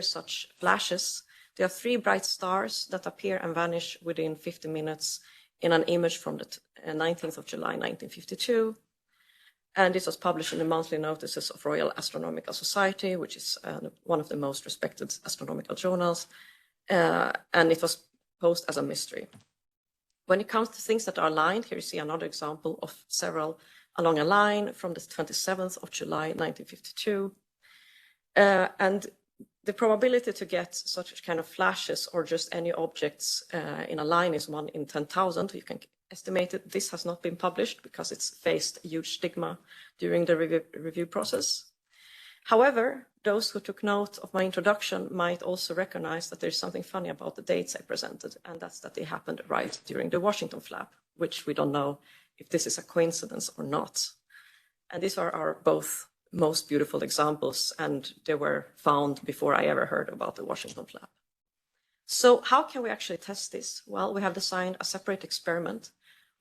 such flashes. There are 3 bright stars that appear and vanish within 50 minutes in an image from the 19th of July, 1952. And this was published in the monthly notices of Royal Astronomical Society, which is one of the most respected astronomical journals. And it was posed as a mystery. When it comes to things that are aligned, here you see another example of several along a line from the 27th of July, 1952. And the probability to get such kind of flashes or just any objects in a line is 1 in 10,000. You can estimate it. This has not been published because it's faced huge stigma during the review process. However, those who took note of my introduction might also recognize that there's something funny about the dates I presented, and that's that they happened right during the Washington flap, which we don't know if this is a coincidence or not. And these are our both most beautiful examples, and they were found before I ever heard about the Washington flap. So how can we actually test this? Well, we have designed a separate experiment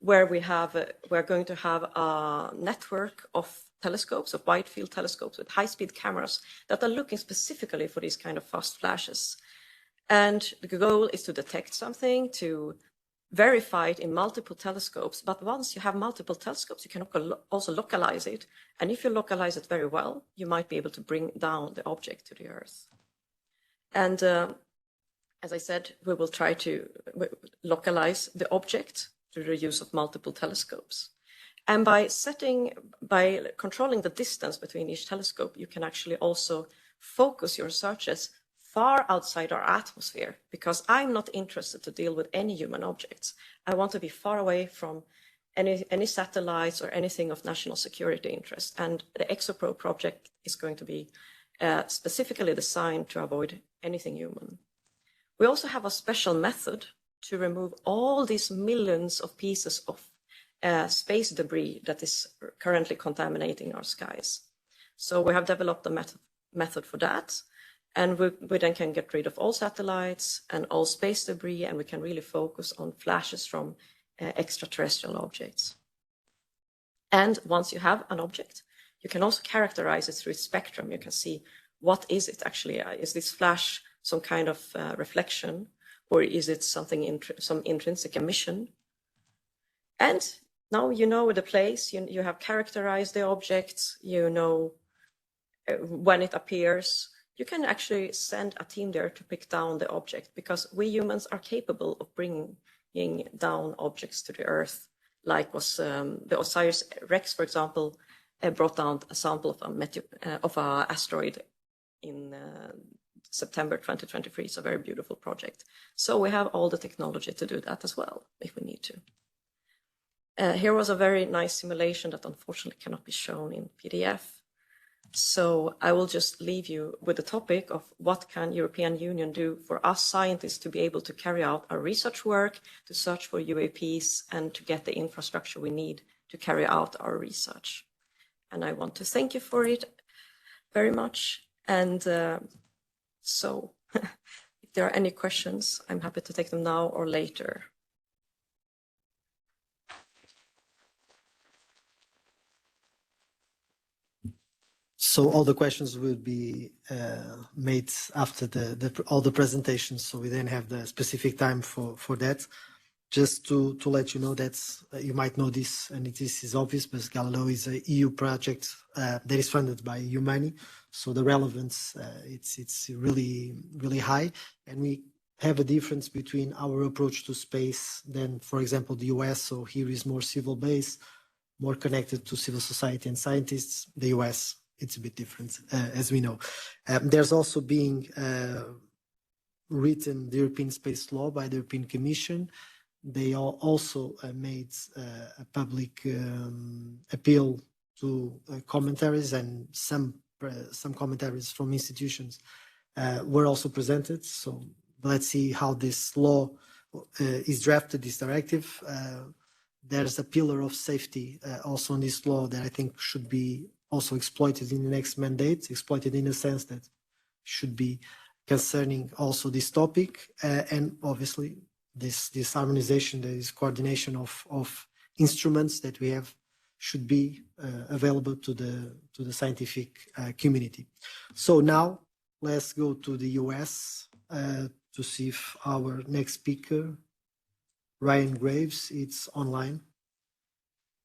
where we're going to have a network of telescopes, of wide field telescopes with high-speed cameras that are looking specifically for these kind of fast flashes. And the goal is to detect something, to verify it in multiple telescopes. But once you have multiple telescopes, you can also localize it. And if you localize it very well, you might be able to bring down the object to the Earth. And as I said, we will try to localize the object through the use of multiple telescopes. And by controlling the distance between each telescope, you can actually also focus your searches far outside our atmosphere, because I'm not interested to deal with any human objects. I want to be far away from any satellites or anything of national security interest. And the ExoProbe project is going to be specifically designed to avoid anything human. We also have a special method to remove all these millions of pieces of space debris that is currently contaminating our skies. So we have developed a method for that. And we then can get rid of all satellites and all space debris, and we can really focus on flashes from extraterrestrial objects. And once you have an object, you can also characterize it through its spectrum. You can see, what is it actually? Is this flash some kind of reflection, or is it something some intrinsic emission? And now you know the place, you have characterized the object, you know when it appears. You can actually send a team there to pick down the object, because we humans are capable of bringing down objects to the Earth, like was the OSIRIS-REx, for example, brought down a sample of an asteroid in September 2023. It's a very beautiful project. So we have all the technology to do that as well, if we need to. Here was a very nice simulation that unfortunately cannot be shown in PDF. So I will just leave you with the topic of what can European Union do for us scientists to be able to carry out our research work, to search for UAPs, and to get the infrastructure we need to carry out our research. And I want to thank you for it very much. And so if there are any questions, I'm happy to take them now or later. So all the questions will be made after all the presentations. So we then have the specific time for that. Just to let you know that you might know this, and this is obvious, but Galileo is a EU project that is funded by EU money. So the relevance, it's really, really high. And we have a difference between our approach to space than, for example, the US. So here is more civil based, more connected to civil society and scientists. The US, it's a bit different, as we know. There's also being written the European Space Law by the European Commission. They also made a public appeal to commentaries, and some commentaries from institutions were also presented. So let's see how this law is drafted, this directive. There's a pillar of safety also in this law that I think should be also exploited in the next mandate, exploited in the sense that should be concerning also this topic, and obviously this harmonization, this coordination of instruments that we have should be available to the scientific community. So now let's go to the US to see if our next speaker, Ryan Graves, it's online.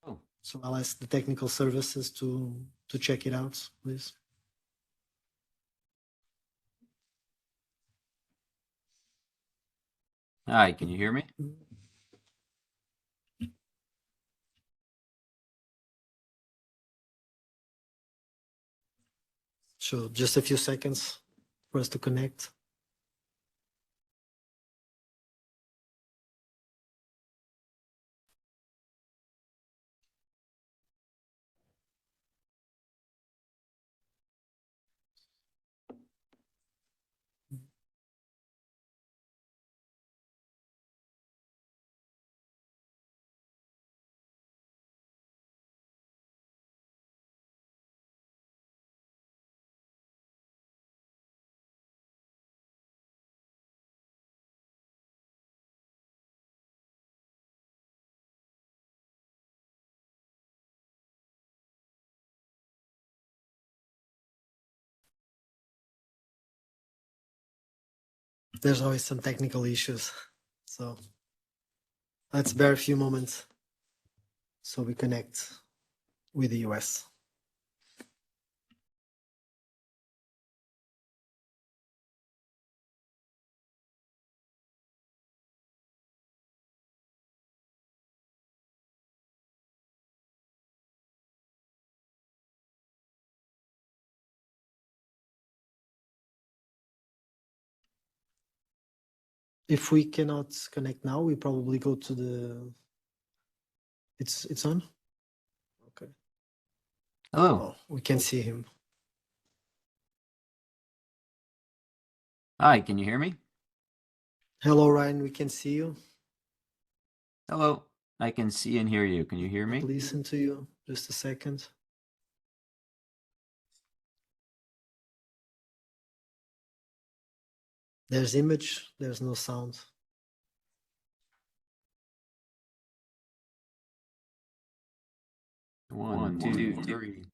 Oh. So I'll ask the technical services to check it out, please. Hi, can you hear me? So just a few seconds for us to connect. There's always some technical issues, so let's bear a few moments so we connect with the US. If we cannot connect now, we probably go to the. It's on. Okay. Hello. Oh, we can see him. Hi, can you hear me? Hello, Ryan. We can see you. Hello. I can see and hear you. Can you hear me? Listen to you. Just a second. There's image. There's no sound. One, two, three.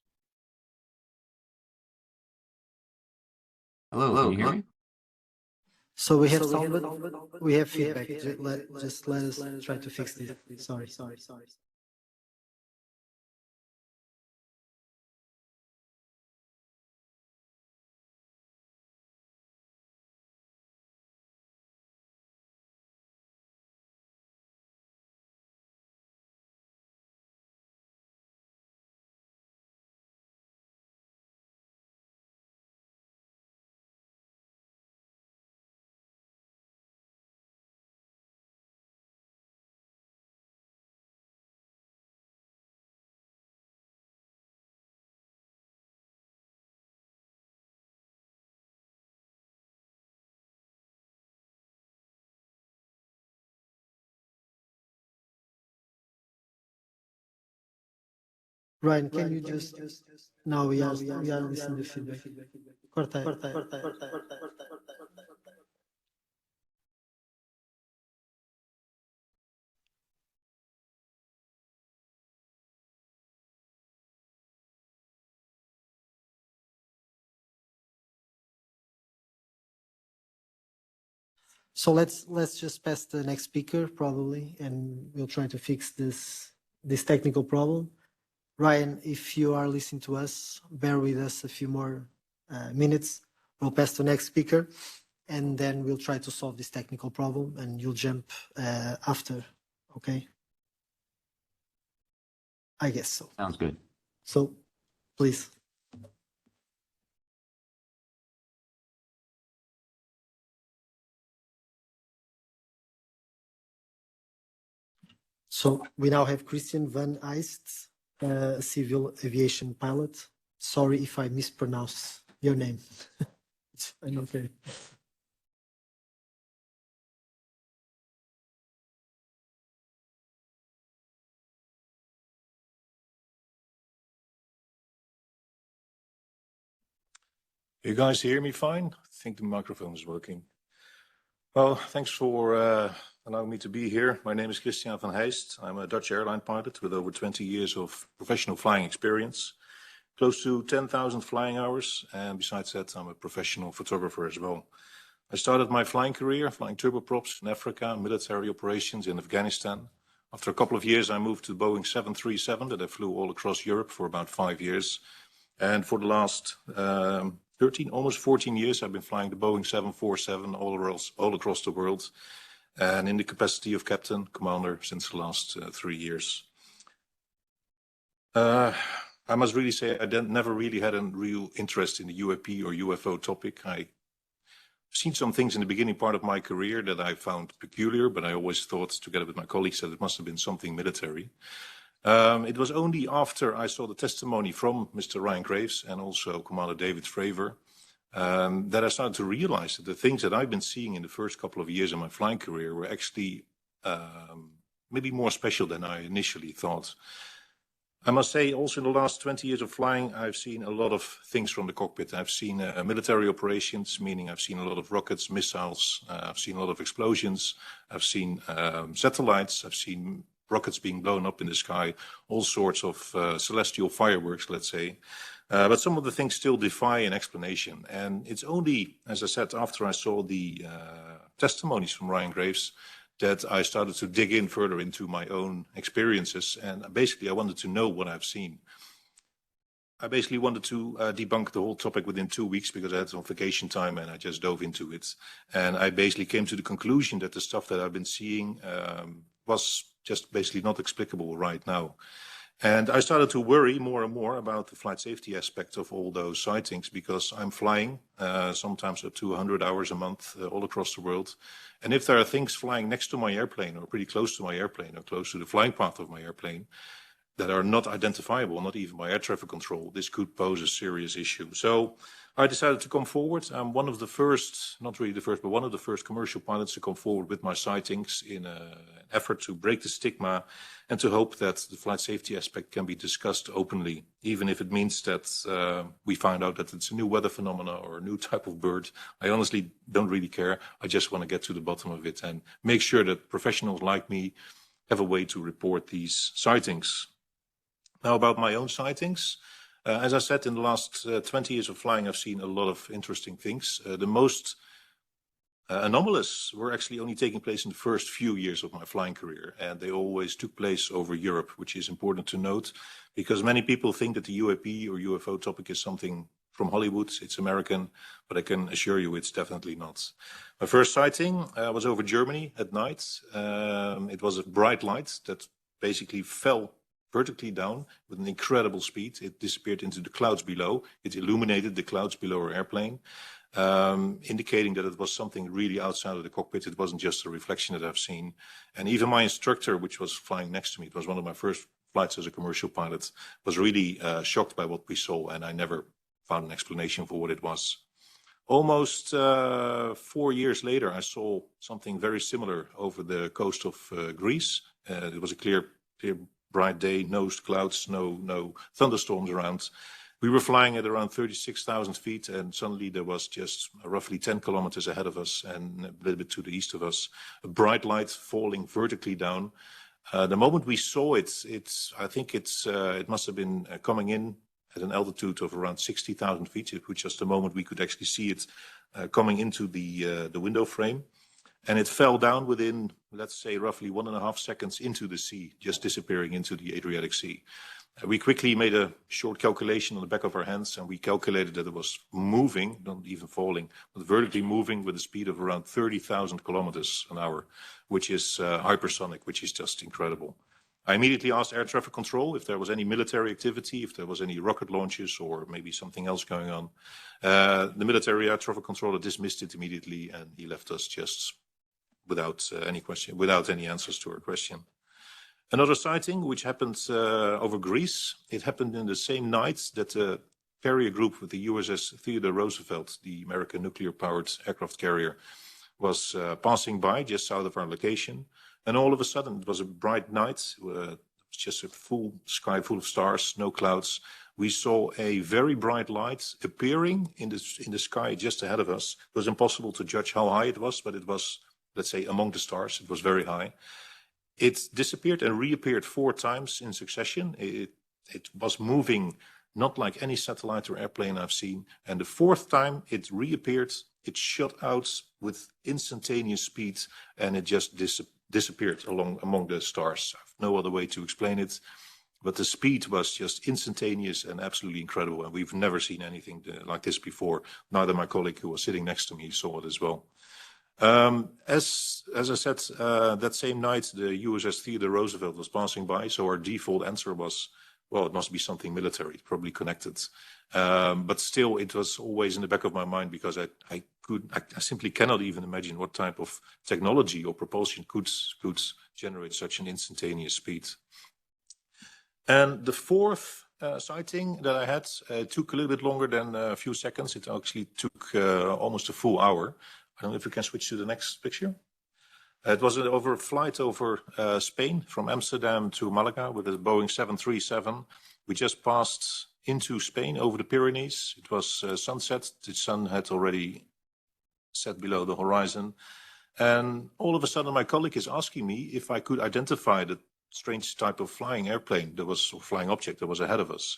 Hello, can you hear me? So we have sound, but we have feedback. Just let us try to fix this. Sorry. Ryan, can you just now we are listening to feedback. Corta aí. So let's just pass the next speaker probably, and we'll try to fix this technical problem. Ryan, if you are listening to us, bear with us a few more minutes. We'll pass to the next speaker, and then we'll try to solve this technical problem, and you'll jump after, okay? I guess so. Sounds good. So, please. So we now have Christiaan van Heijst, a civil aviation pilot. Sorry if I mispronounce your name. It's fine, okay. You guys hear me fine? I think the microphone is working. Well, thanks for allowing me to be here. My name is Christiaan van Heijst. I'm a Dutch airline pilot with over 20 years of professional flying experience, close to 10,000 flying hours. And besides that, I'm a professional photographer as well. I started my flying career flying turboprops in Africa, military operations in Afghanistan. After a couple of years, I moved to Boeing 737 that I flew all across Europe for about 5 years. And for the last 13, almost 14 years, I've been flying the Boeing 747 all across the world, and in the capacity of captain, commander since the last 3 years. I must really say I never really had a real interest in the UAP or UFO topic. I've seen some things in the beginning part of my career that I found peculiar, but I always thought, together with my colleagues, that it must have been something military. It was only after I saw the testimony from Mr. Ryan Graves and also Commander David Fravor that I started to realize that the things that I've been seeing in the first couple of years of my flying career were actually maybe more special than I initially thought. I must say also in the last 20 years of flying, I've seen a lot of things from the cockpit. I've seen military operations, meaning I've seen a lot of rockets, missiles, I've seen a lot of explosions, I've seen satellites, I've seen rockets being blown up in the sky, all sorts of celestial fireworks, let's say. But some of the things still defy an explanation. And it's only, as I said, after I saw the testimonies from Ryan Graves that I started to dig in further into my own experiences. And basically, I wanted to know what I've seen. I basically wanted to debunk the whole topic within 2 weeks because I had some vacation time and I just dove into it. And I basically came to the conclusion that the stuff that I've been seeing was just basically not explicable right now. And I started to worry more and more about the flight safety aspect of all those sightings because I'm flying sometimes up to 100 hours a month all across the world. And if there are things flying next to my airplane or pretty close to my airplane or close to the flying path of my airplane that are not identifiable, not even by air traffic control, this could pose a serious issue. So I decided to come forward. I'm one of the first, not really the first, but one of the first commercial pilots to come forward with my sightings in an effort to break the stigma and to hope that the flight safety aspect can be discussed openly, even if it means that we find out that it's a new weather phenomena or a new type of bird. I honestly don't really care. I just want to get to the bottom of it and make sure that professionals like me have a way to report these sightings. Now about my own sightings. As I said, in the last 20 years of flying, I've seen a lot of interesting things. The most anomalous were actually only taking place in the first few years of my flying career, and they always took place over Europe, which is important to note, because many people think that the UAP or UFO topic is something from Hollywood, it's American, but I can assure you it's definitely not. My first sighting was over Germany at night. It was a bright light that basically fell vertically down with an incredible speed. It disappeared into the clouds below. It illuminated the clouds below our airplane, indicating that it was something really outside of the cockpit. It wasn't just a reflection that I've seen. And even my instructor, which was flying next to me, it was one of my first flights as a commercial pilot, was really shocked by what we saw, and I never found an explanation for what it was. Almost 4 years later, I saw something very similar over the coast of Greece. It was a clear, bright day, no clouds, no thunderstorms around. We were flying at around 36,000 feet, and suddenly there was just roughly 10 kilometers ahead of us and a little bit to the east of us, a bright light falling vertically down. The moment we saw it, I think it must have been coming in at an altitude of around 60,000 feet, which was the moment we could actually see it coming into the window frame. And it fell down within, let's say, roughly 1.5 seconds into the sea, just disappearing into the Adriatic Sea. We quickly made a short calculation on the back of our hands, and we calculated that it was moving, not even falling, but vertically moving with a speed of around 30,000 kilometers an hour, which is hypersonic, which is just incredible. I immediately asked air traffic control if there was any military activity, if there was any rocket launches or maybe something else going on. The military air traffic controller dismissed it immediately, and he left us just without any answers to our question. Another sighting, which happened over Greece, it happened in the same night that the carrier group with the USS Theodore Roosevelt, the American nuclear-powered aircraft carrier, was passing by just south of our location. And all of a sudden, it was a bright night, just a full sky full of stars, no clouds. We saw a very bright light appearing in the sky just ahead of us. It was impossible to judge how high it was, but it was, let's say, among the stars. It was very high. It disappeared and reappeared 4 times in succession. It was moving not like any satellite or airplane I've seen. And the 4th time it reappeared, it shot out with instantaneous speed, and it just disappeared among the stars. I have no other way to explain it, but the speed was just instantaneous and absolutely incredible. And we've never seen anything like this before. Neither my colleague who was sitting next to me saw it as well. As I said, that same night, the USS Theodore Roosevelt was passing by. So our default answer was, well, it must be something military, probably connected. But still, it was always in the back of my mind, because I simply cannot even imagine what type of technology or propulsion could generate such an instantaneous speed. And the 4th sighting that I had took a little bit longer than a few seconds. It actually took almost a full hour. I don't know if we can switch to the next picture. It was over a flight over Spain from Amsterdam to Malaga with a Boeing 737. We just passed into Spain over the Pyrenees. It was sunset. The sun had already set below the horizon. And all of a sudden, my colleague is asking me if I could identify the strange type of flying airplane or flying object that was ahead of us.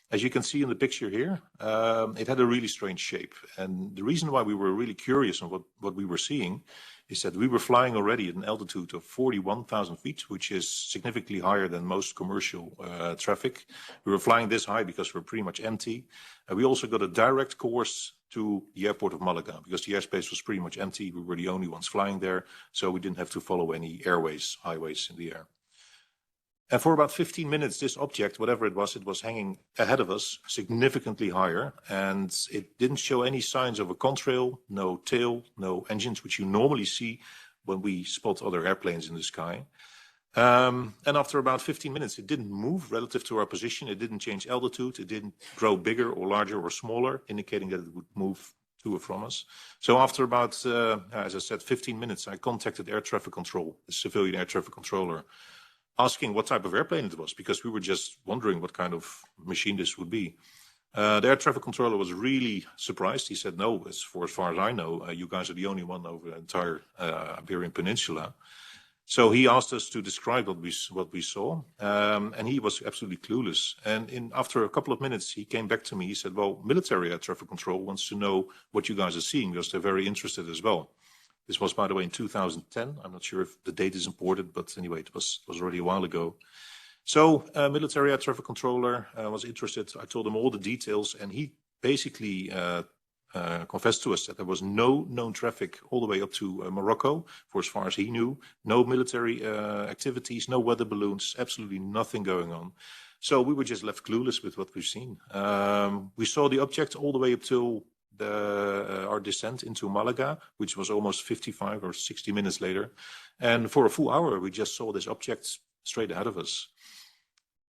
As you can see in the picture here, it had a really strange shape. And the reason why we were really curious on what we were seeing is that we were flying already at an altitude of 41,000 feet, which is significantly higher than most commercial traffic. We were flying this high because we're pretty much empty. We also got a direct course to the airport of Malaga because the airspace was pretty much empty. We were the only ones flying there, so we didn't have to follow any highways in the air. And for about 15 minutes, this object, whatever it was hanging ahead of us, significantly higher. And it didn't show any signs of a contrail, no tail, no engines, which you normally see when we spot other airplanes in the sky. And after about 15 minutes, it didn't move relative to our position. It didn't change altitude. It didn't grow bigger or larger or smaller, indicating that it would move to or from us. So after about, as I said, 15 minutes, I contacted air traffic control, the civilian air traffic controller, asking what type of airplane it was, because we were just wondering what kind of machine this would be. The air traffic controller was really surprised. He said, no, as far as I know, you guys are the only one over the entire Iberian Peninsula. So he asked us to describe what we saw, and he was absolutely clueless. And after a couple of minutes, he came back to me. He said, well, military air traffic control wants to know what you guys are seeing, because they're very interested as well. This was, by the way, in 2010. I'm not sure if the date is important, but anyway, it was already a while ago. So military air traffic controller was interested. I told him all the details, and he basically confessed to us that there was no known traffic all the way up to Morocco, for as far as he knew. No military activities, no weather balloons, absolutely nothing going on. So we were just left clueless with what we've seen. We saw the object all the way up till our descent into Malaga, which was almost 55 or 60 minutes later. And for a full hour, we just saw this object straight ahead of us.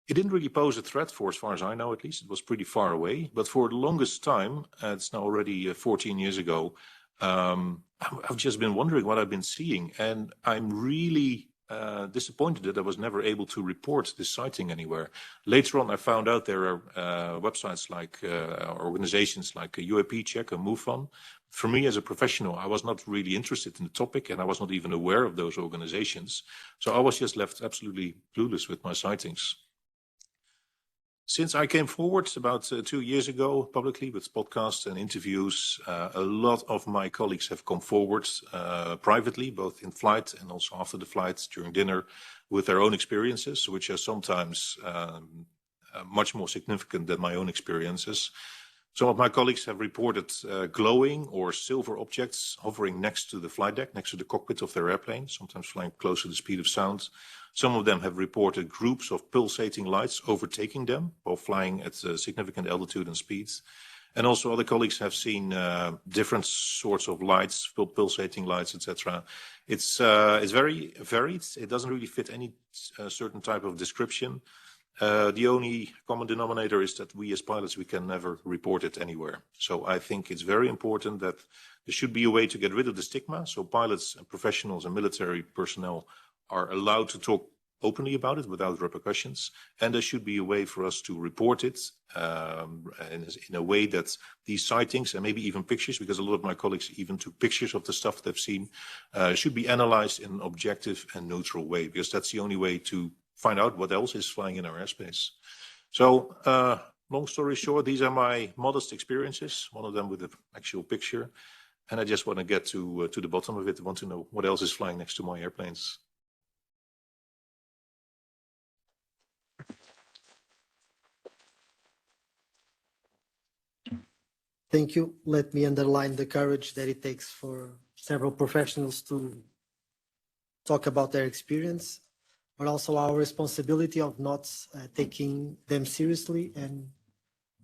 It didn't really pose a threat, for as far as I know, at least. It was pretty far away. But for the longest time, it's now already 14 years ago, I've just been wondering what I've been seeing. And I'm really disappointed that I was never able to report this sighting anywhere. Later on, I found out there are websites like organizations like UAP Check and MoveOn. For me, as a professional, I was not really interested in the topic, and I was not even aware of those organizations. So I was just left absolutely clueless with my sightings. Since I came forward about 2 years ago publicly with podcasts and interviews, a lot of my colleagues have come forward privately, both in flight and also after the flight during dinner, with their own experiences, which are sometimes much more significant than my own experiences. Some of my colleagues have reported glowing or silver objects hovering next to the flight deck, next to the cockpit of their airplane, sometimes flying close to the speed of sound. Some of them have reported groups of pulsating lights overtaking them while flying at significant altitude and speeds. And also other colleagues have seen different sorts of lights, pulsating lights, etc. It's very varied. It doesn't really fit any certain type of description. The only common denominator is that we as pilots, we can never report it anywhere. So I think it's very important that there should be a way to get rid of the stigma. So pilots and professionals and military personnel are allowed to talk openly about it without repercussions. And there should be a way for us to report it in a way that these sightings and maybe even pictures, because a lot of my colleagues even took pictures of the stuff they've seen, should be analyzed in an objective and neutral way, because that's the only way to find out what else is flying in our airspace. So long story short, these are my modest experiences, one of them with an actual picture. And I just want to get to the bottom of it. I want to know what else is flying next to my airplanes. Thank you. Let me underline the courage that it takes for several professionals to talk about their experience, but also our responsibility of not taking them seriously, and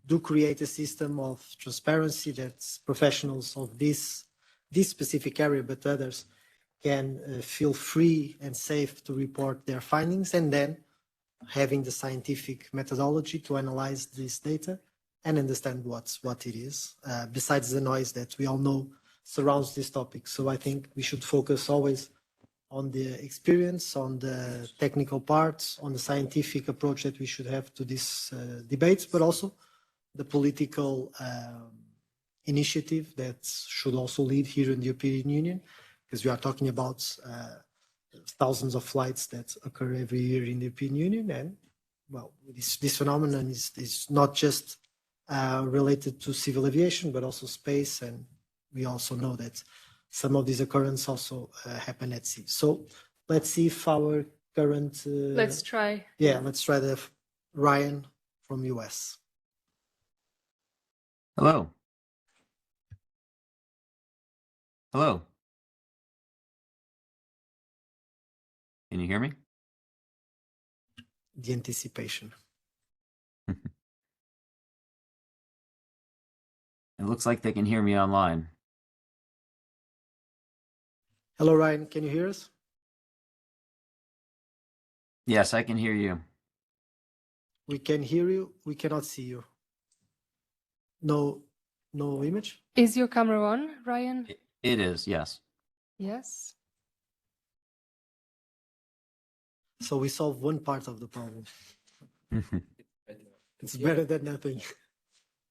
do create a system of transparency that professionals of this specific area, but others, can feel free and safe to report their findings, and then having the scientific methodology to analyze this data and understand what it is, besides the noise that we all know surrounds this topic. So I think we should focus always on the experience, on the technical parts, on the scientific approach that we should have to these debates, but also the political initiative that should also lead here in the European Union, because we are talking about thousands of flights that occur every year in the European Union. And well, this phenomenon is not just related to civil aviation, but also space. And we also know that some of these occurrences also happen at sea. So let's see if our current... let's try. Yeah, let's try the Ryan from US. Hello. Hello. Can you hear me? The anticipation. It looks like they can hear me online. Hello, Ryan. Can you hear us? Yes, I can hear you. We can hear you. We cannot see you. No image? Is your camera on, Ryan? It is, yes. Yes. So we solved one part of the problem. It's better than nothing.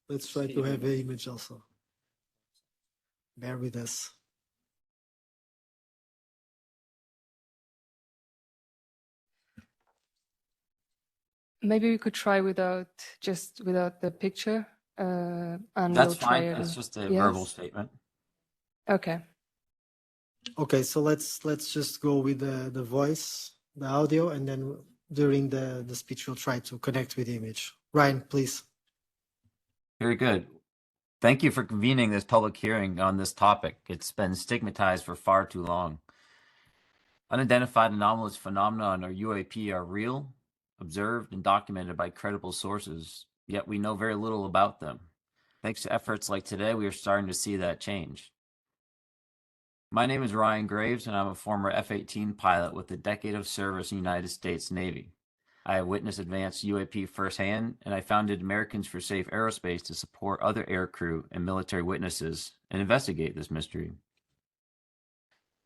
Let's try to have an image also. Bear with us. Maybe we could try without the picture. And That's we'll try fine. it. It's just a Yes. verbal statement. Okay. Okay, so let's just go with the voice, the audio, and then during the speech we'll try to connect with the image. Ryan, please. Very good. Thank you for convening this public hearing on this topic. It's been stigmatized for far too long. Unidentified anomalous phenomena or UAP are real, observed, and documented by credible sources, yet we know very little about them. Thanks to efforts like today, we are starting to see that change. My name is Ryan Graves, and I'm a former F-18 pilot with a decade of service in the United States Navy. I have witnessed advanced UAP firsthand, and I founded Americans for Safe Aerospace to support other aircrew and military witnesses and investigate this mystery.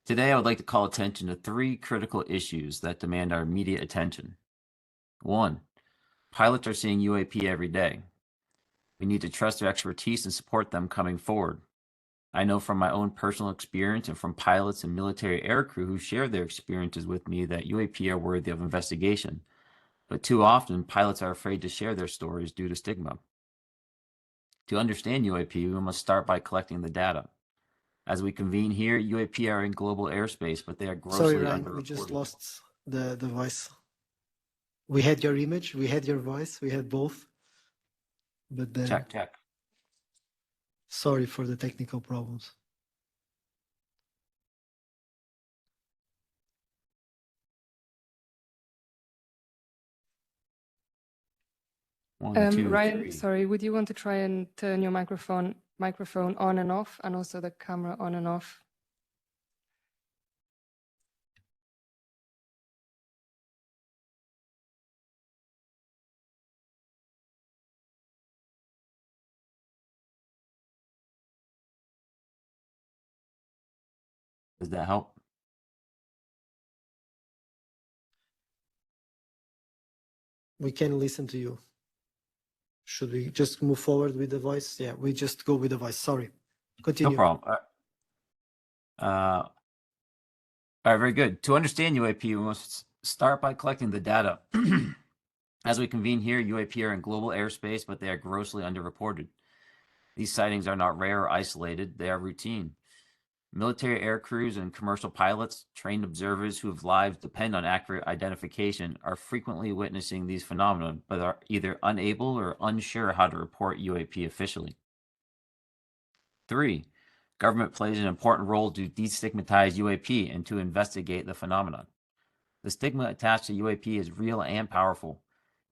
Today, I would like to call attention to 3 critical issues that demand our immediate attention. 1, pilots are seeing UAP every day. We need to trust their expertise and support them coming forward. I know from my own personal experience and from pilots and military aircrew who share their experiences with me that UAP are worthy of investigation. But too often, pilots are afraid to share their stories due to stigma. To understand UAP, we must start by collecting the data. As we convene here, UAP are in global airspace, but they are grossly Sorry, Ryan, we just lost the voice. We had your image, we had your voice, we had both. But then, check. Sorry for the technical problems. One, two, Ryan, 3. sorry, would you want to try and turn your microphone on and off, and also the camera on and off? Does that help? We can listen to you. Should we just move forward with the voice? Yeah, we just go with the voice. Sorry. Continue. No problem. All right, very good. To understand UAP, we must start by collecting the data. As we convene here, UAP are in global airspace, but they are grossly underreported. These sightings are not rare or isolated, they are routine. Military air crews and commercial pilots, trained observers whose lives depend on accurate identification, are frequently witnessing these phenomena, but are either unable or unsure how to report UAP officially. 3, government plays an important role to destigmatize UAP and to investigate the phenomenon. The stigma attached to UAP is real and powerful.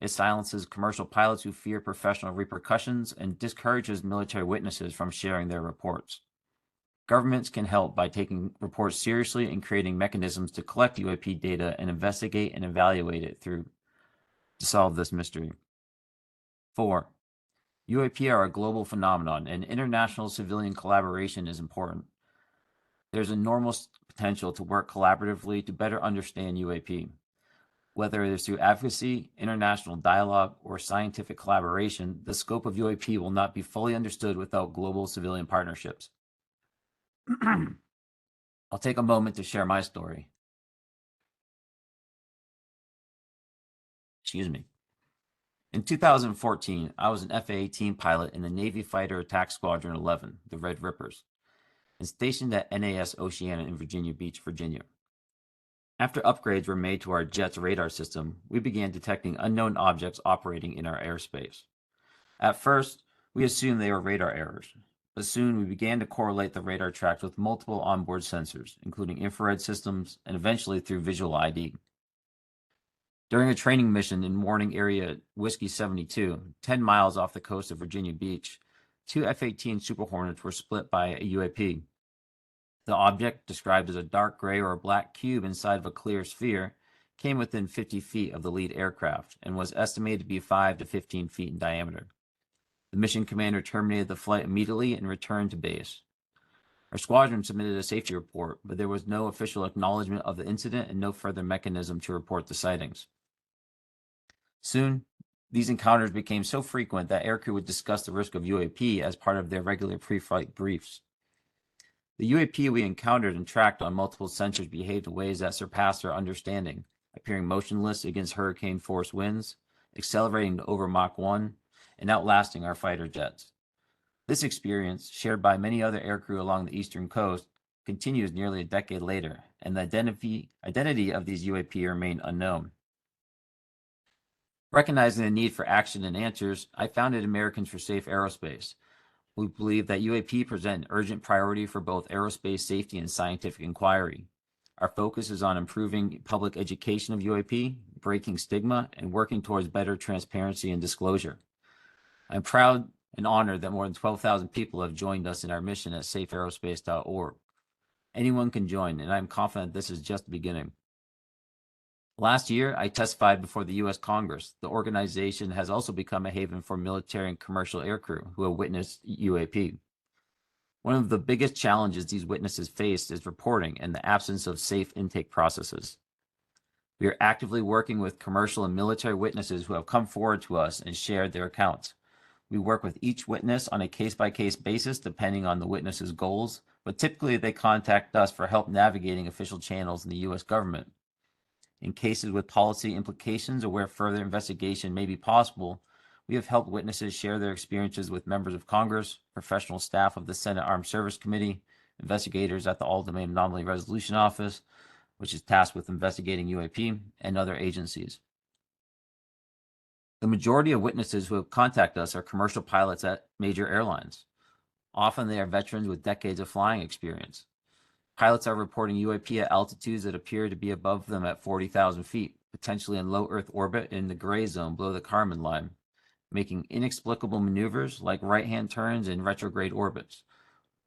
It silences commercial pilots who fear professional repercussions and discourages military witnesses from sharing their reports. Governments can help by taking reports seriously and creating mechanisms to collect UAP data and investigate and evaluate it to solve this mystery. 4, UAP are a global phenomenon, and international civilian collaboration is important. There's enormous potential to work collaboratively to better understand UAP. Whether it is through advocacy, international dialogue, or scientific collaboration, the scope of UAP will not be fully understood without global civilian partnerships. I'll take a moment to share my story. Excuse me. In 2014, I was an F-18 pilot in the Navy Fighter Attack Squadron 11, the Red Rippers, and stationed at NAS Oceana in Virginia Beach, Virginia. After upgrades were made to our jet's radar system, we began detecting unknown objects operating in our airspace. At first, we assumed they were radar errors, but soon we began to correlate the radar tracks with multiple onboard sensors, including infrared systems, and eventually through visual ID. During a training mission in Morning Area Whiskey 72, 10 miles off the coast of Virginia Beach, 2 F-18 Super Hornets were split by a UAP. The object, described as a dark gray or a black cube inside of a clear sphere, came within 50 feet of the lead aircraft and was estimated to be 5 to 15 feet in diameter. The mission commander terminated the flight immediately and returned to base. Our squadron submitted a safety report, but there was no official acknowledgement of the incident and no further mechanism to report the sightings. Soon, these encounters became so frequent that aircrew would discuss the risk of UAP as part of their regular pre-flight briefs. The UAP we encountered and tracked on multiple sensors behaved in ways that surpassed our understanding, appearing motionless against hurricane-force winds, accelerating to over Mach 1, and outlasting our fighter jets. This experience, shared by many other aircrew along the eastern coast, continues nearly a decade later, and the identity of these UAP remain unknown. Recognizing the need for action and answers, I founded Americans for Safe Aerospace. We believe that UAP present an urgent priority for both aerospace safety and scientific inquiry. Our focus is on improving public education of UAP, breaking stigma, and working towards better transparency and disclosure. I'm proud and honored that more than 12,000 people have joined us in our mission at safeaerospace.org. Anyone can join, and I'm confident this is just the beginning. Last year, I testified before the U.S. Congress. The organization has also become a haven for military and commercial aircrew who have witnessed UAP. One of the biggest challenges these witnesses face is reporting and the absence of safe intake processes. We are actively working with commercial and military witnesses who have come forward to us and shared their accounts. We work with each witness on a case-by-case basis depending on the witness's goals, but typically they contact us for help navigating official channels in the U.S. government. In cases with policy implications or where further investigation may be possible, we have helped witnesses share their experiences with members of Congress, professional staff of the Senate Armed Service Committee, investigators at the All-Domain Anomaly Resolution Office, which is tasked with investigating UAP, and other agencies. The majority of witnesses who have contacted us are commercial pilots at major airlines. Often they are veterans with decades of flying experience. Pilots are reporting UAP at altitudes that appear to be above them at 40,000 feet, potentially in low Earth orbit in the gray zone below the Kármán line, making inexplicable maneuvers like right-hand turns in retrograde orbits,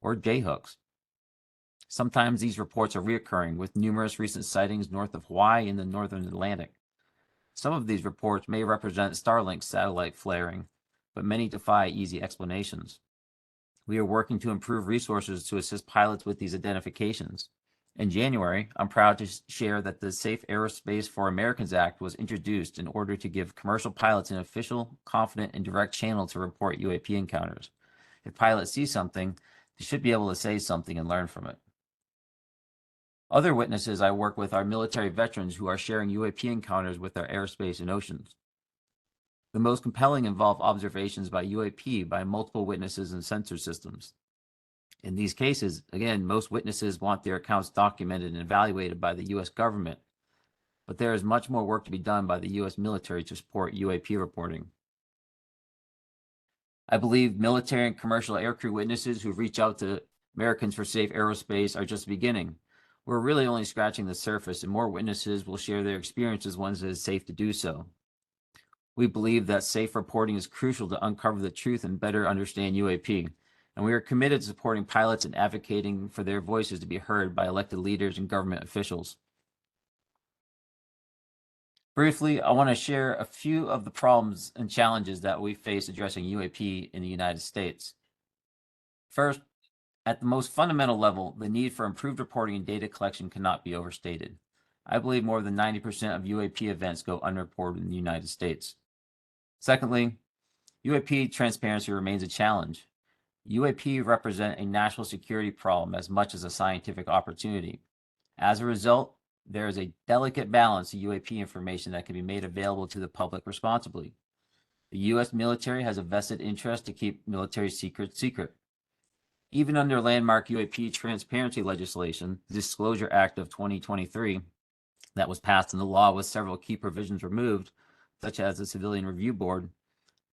or J-hooks. Sometimes these reports are reoccurring, with numerous recent sightings north of Hawaii in the northern Atlantic. Some of these reports may represent Starlink satellite flaring, but many defy easy explanations. We are working to improve resources to assist pilots with these identifications. In January, I'm proud to share that the Safe Aerospace for Americans Act was introduced in order to give commercial pilots an official, confident, and direct channel to report UAP encounters. If pilots see something, they should be able to say something and learn from it. Other witnesses I work with are military veterans who are sharing UAP encounters with our airspace and oceans. The most compelling involve observations by UAP by multiple witnesses and sensor systems. In these cases, again, most witnesses want their accounts documented and evaluated by the U.S. government, but there is much more work to be done by the U.S. military to support UAP reporting. I believe military and commercial aircrew witnesses who reach out to Americans for Safe Aerospace are just beginning. We're really only scratching the surface, and more witnesses will share their experiences once it is safe to do so. We believe that safe reporting is crucial to uncover the truth and better understand UAP, and we are committed to supporting pilots and advocating for their voices to be heard by elected leaders and government officials. Briefly, I want to share a few of the problems and challenges that we face addressing UAP in the United States. First, at the most fundamental level, the need for improved reporting and data collection cannot be overstated. I believe more than 90% of UAP events go unreported in the United States. Secondly, UAP transparency remains a challenge. UAP represent a national security problem as much as a scientific opportunity. As a result, there is a delicate balance of UAP information that can be made available to the public responsibly. The U.S. military has a vested interest to keep military secrets secret. Even under landmark UAP transparency legislation, the Disclosure Act of 2023, that was passed into law with several key provisions removed, such as the Civilian Review Board,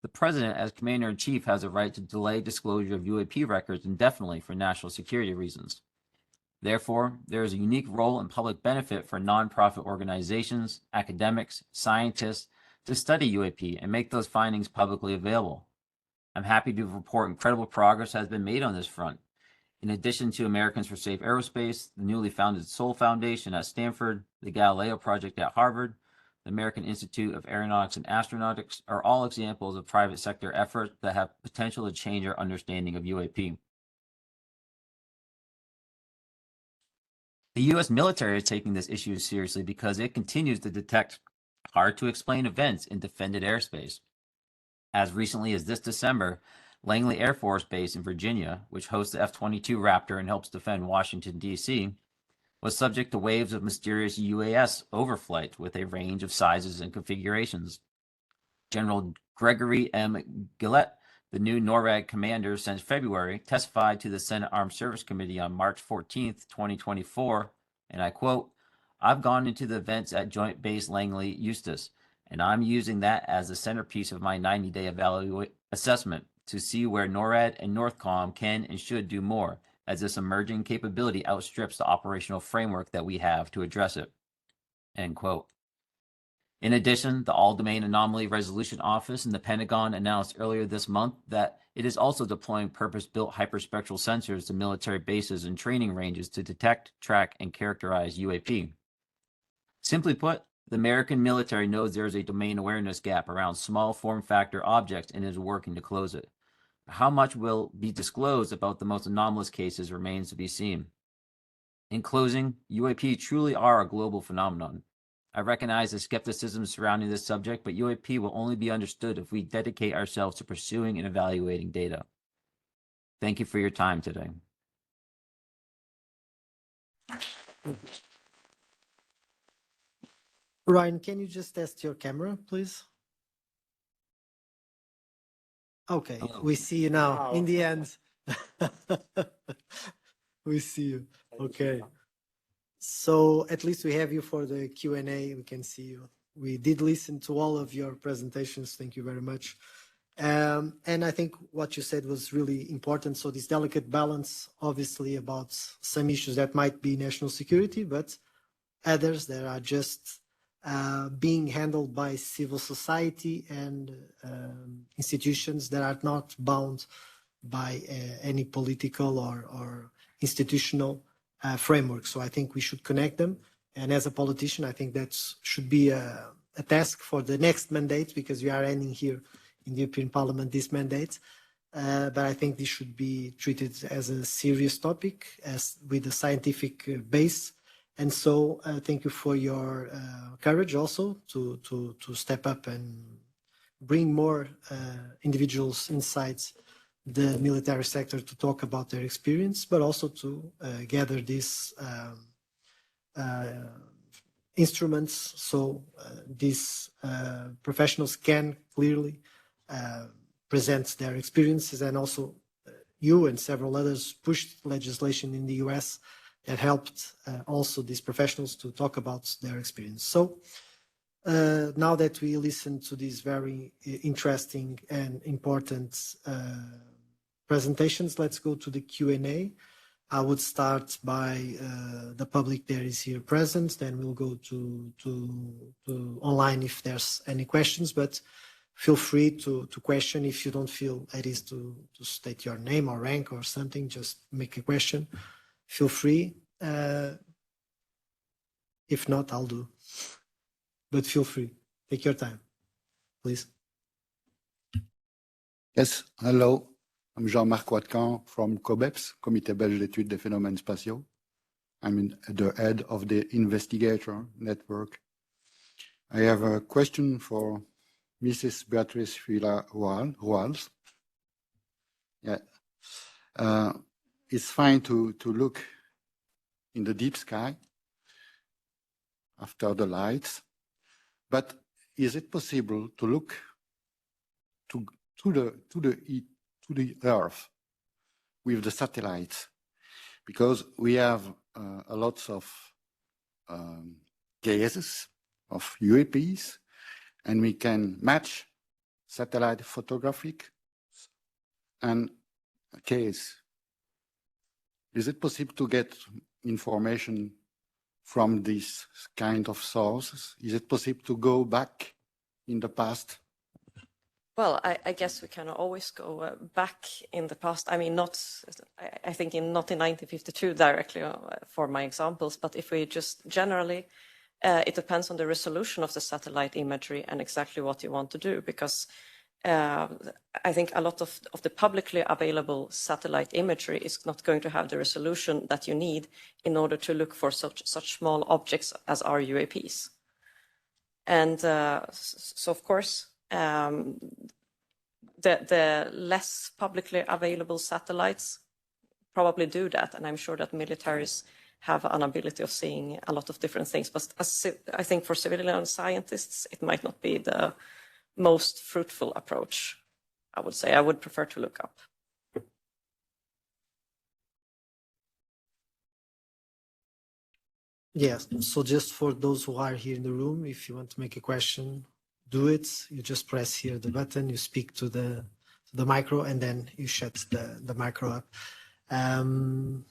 the President, as Commander-in-Chief, has a right to delay disclosure of UAP records indefinitely for national security reasons. Therefore, there is a unique role and public benefit for nonprofit organizations, academics, scientists to study UAP and make those findings publicly available. I'm happy to report incredible progress has been made on this front. In addition to Americans for Safe Aerospace, the newly founded Sol Foundation at Stanford, the Galileo Project at Harvard, the American Institute of Aeronautics and Astronautics are all examples of private sector efforts that have potential to change our understanding of UAP. The U.S. military is taking this issue seriously because it continues to detect hard-to-explain events in defended airspace. As recently as this December, Langley Air Force Base in Virginia, which hosts the F-22 Raptor and helps defend Washington, D.C., was subject to waves of mysterious UAS overflight with a range of sizes and configurations. General Gregory M. Gillette, the new NORAD commander since February, testified to the Senate Armed Service Committee on March 14th, 2024, and I quote, "I've gone into the events at Joint Base Langley, Eustis, and I'm using that as the centerpiece of my 90-day assessment to see where NORAD and NORTHCOM can and should do more, as this emerging capability outstrips the operational framework that we have to address it." End quote. In addition, the All-Domain Anomaly Resolution Office in the Pentagon announced earlier this month that it is also deploying purpose-built hyperspectral sensors to military bases and training ranges to detect, track, and characterize UAP. Simply put, the American military knows there is a domain awareness gap around small form factor objects and is working to close it. How much will be disclosed about the most anomalous cases remains to be seen. In closing, UAP truly are a global phenomenon. I recognize the skepticism surrounding this subject, but UAP will only be understood if we dedicate ourselves to pursuing and evaluating data. Thank you for your time today. Ryan, can you just test your camera, please? Okay, we see you now. In the end, we see you. Okay. So at least we have you for the Q&A. We can see you. We did listen to all of your presentations. Thank you very much. And I think what you said was really important. So this delicate balance, obviously, about some issues that might be national security, but others that are just being handled by civil society and institutions that are not bound by any political or institutional framework. So I think we should connect them. And as a politician, I think that should be a task for the next mandate, because we are ending here in the European Parliament this mandate. But I think this should be treated as a serious topic, as with a scientific base. And so thank you for your courage also to step up and bring more individuals inside the military sector to talk about their experience, but also to gather these instruments so these professionals can clearly present their experiences. And also you and several others pushed legislation in the US that helped also these professionals to talk about their experience. So now that we listened to these very interesting and important presentations, let's go to the Q&A. I would start by the public that is here present, then we'll go to online if there's any questions, but feel free to question if you don't feel at ease to state your name or rank or something, just make a question. Feel free. If not, I'll do. But feel free. Take your time, please. Yes, hello. I'm Jean-Marc Watcan from COBEPS, Comité Belge d'Études des Phénomènes Spatiaux. I'm the head of the investigator network. I have a question for Mrs. Beatriz Villarroel. Yeah. It's fine to look in the deep sky after the lights, but is it possible to look to the Earth with the satellites? Because we have a lot of cases of UAPs, and we can match satellite photographic and case. Is it possible to get information from these kind of sources? Is it possible to go back in the past? Well, I guess we can always go back in the past. I mean, I think not in 1952 directly for my examples, but if we just generally, it depends on the resolution of the satellite imagery and exactly what you want to do, because I think a lot of the publicly available satellite imagery is not going to have the resolution that you need in order to look for such small objects as our UAPs. And so, of course, the less publicly available satellites probably do that, and I'm sure that militaries have an ability of seeing a lot of different things. But I think for civilian scientists, it might not be the most fruitful approach. I would say I would prefer to look up. Yes, so just for those who are here in the room, if you want to make a question, do it. You just press here the button, you speak to the micro, and then you shut the micro up. And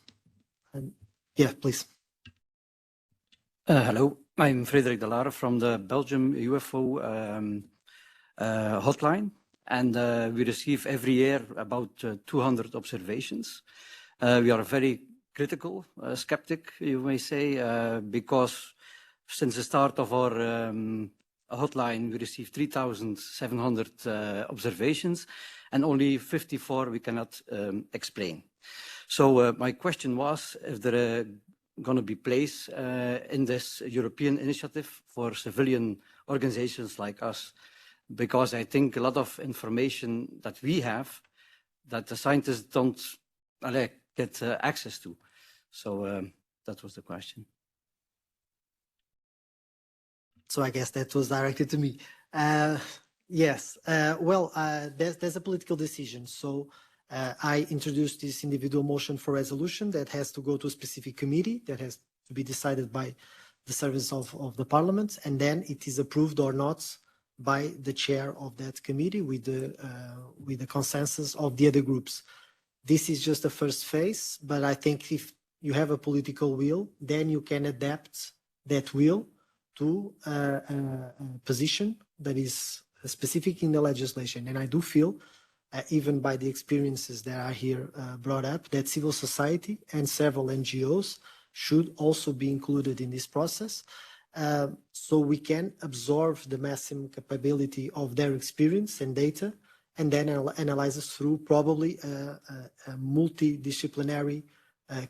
yeah, please. Hello, I'm Frederik de Laere from the Belgium UFO hotline, and we receive every year about 200 observations. We are very critical, skeptic, you may say, because since the start of our hotline, we received 3,700 observations, and only 54 we cannot explain. So my question was if there are going to be place in this European initiative for civilian organizations like us, because I think a lot of information that we have that the scientists don't get access to. So that was the question. So I guess that was directed to me. Yes, well, there's a political decision. So I introduced this individual motion for resolution that has to go to a specific committee that has to be decided by the service of the parliament, and then it is approved or not by the chair of that committee with the consensus of the other groups. This is just the first phase, but I think if you have a political will, then you can adapt that will to a position that is specific in the legislation. And I do feel, even by the experiences that are here brought up, that civil society and several NGOs should also be included in this process, so we can absorb the maximum capability of their experience and data, and then analyze it through probably a multidisciplinary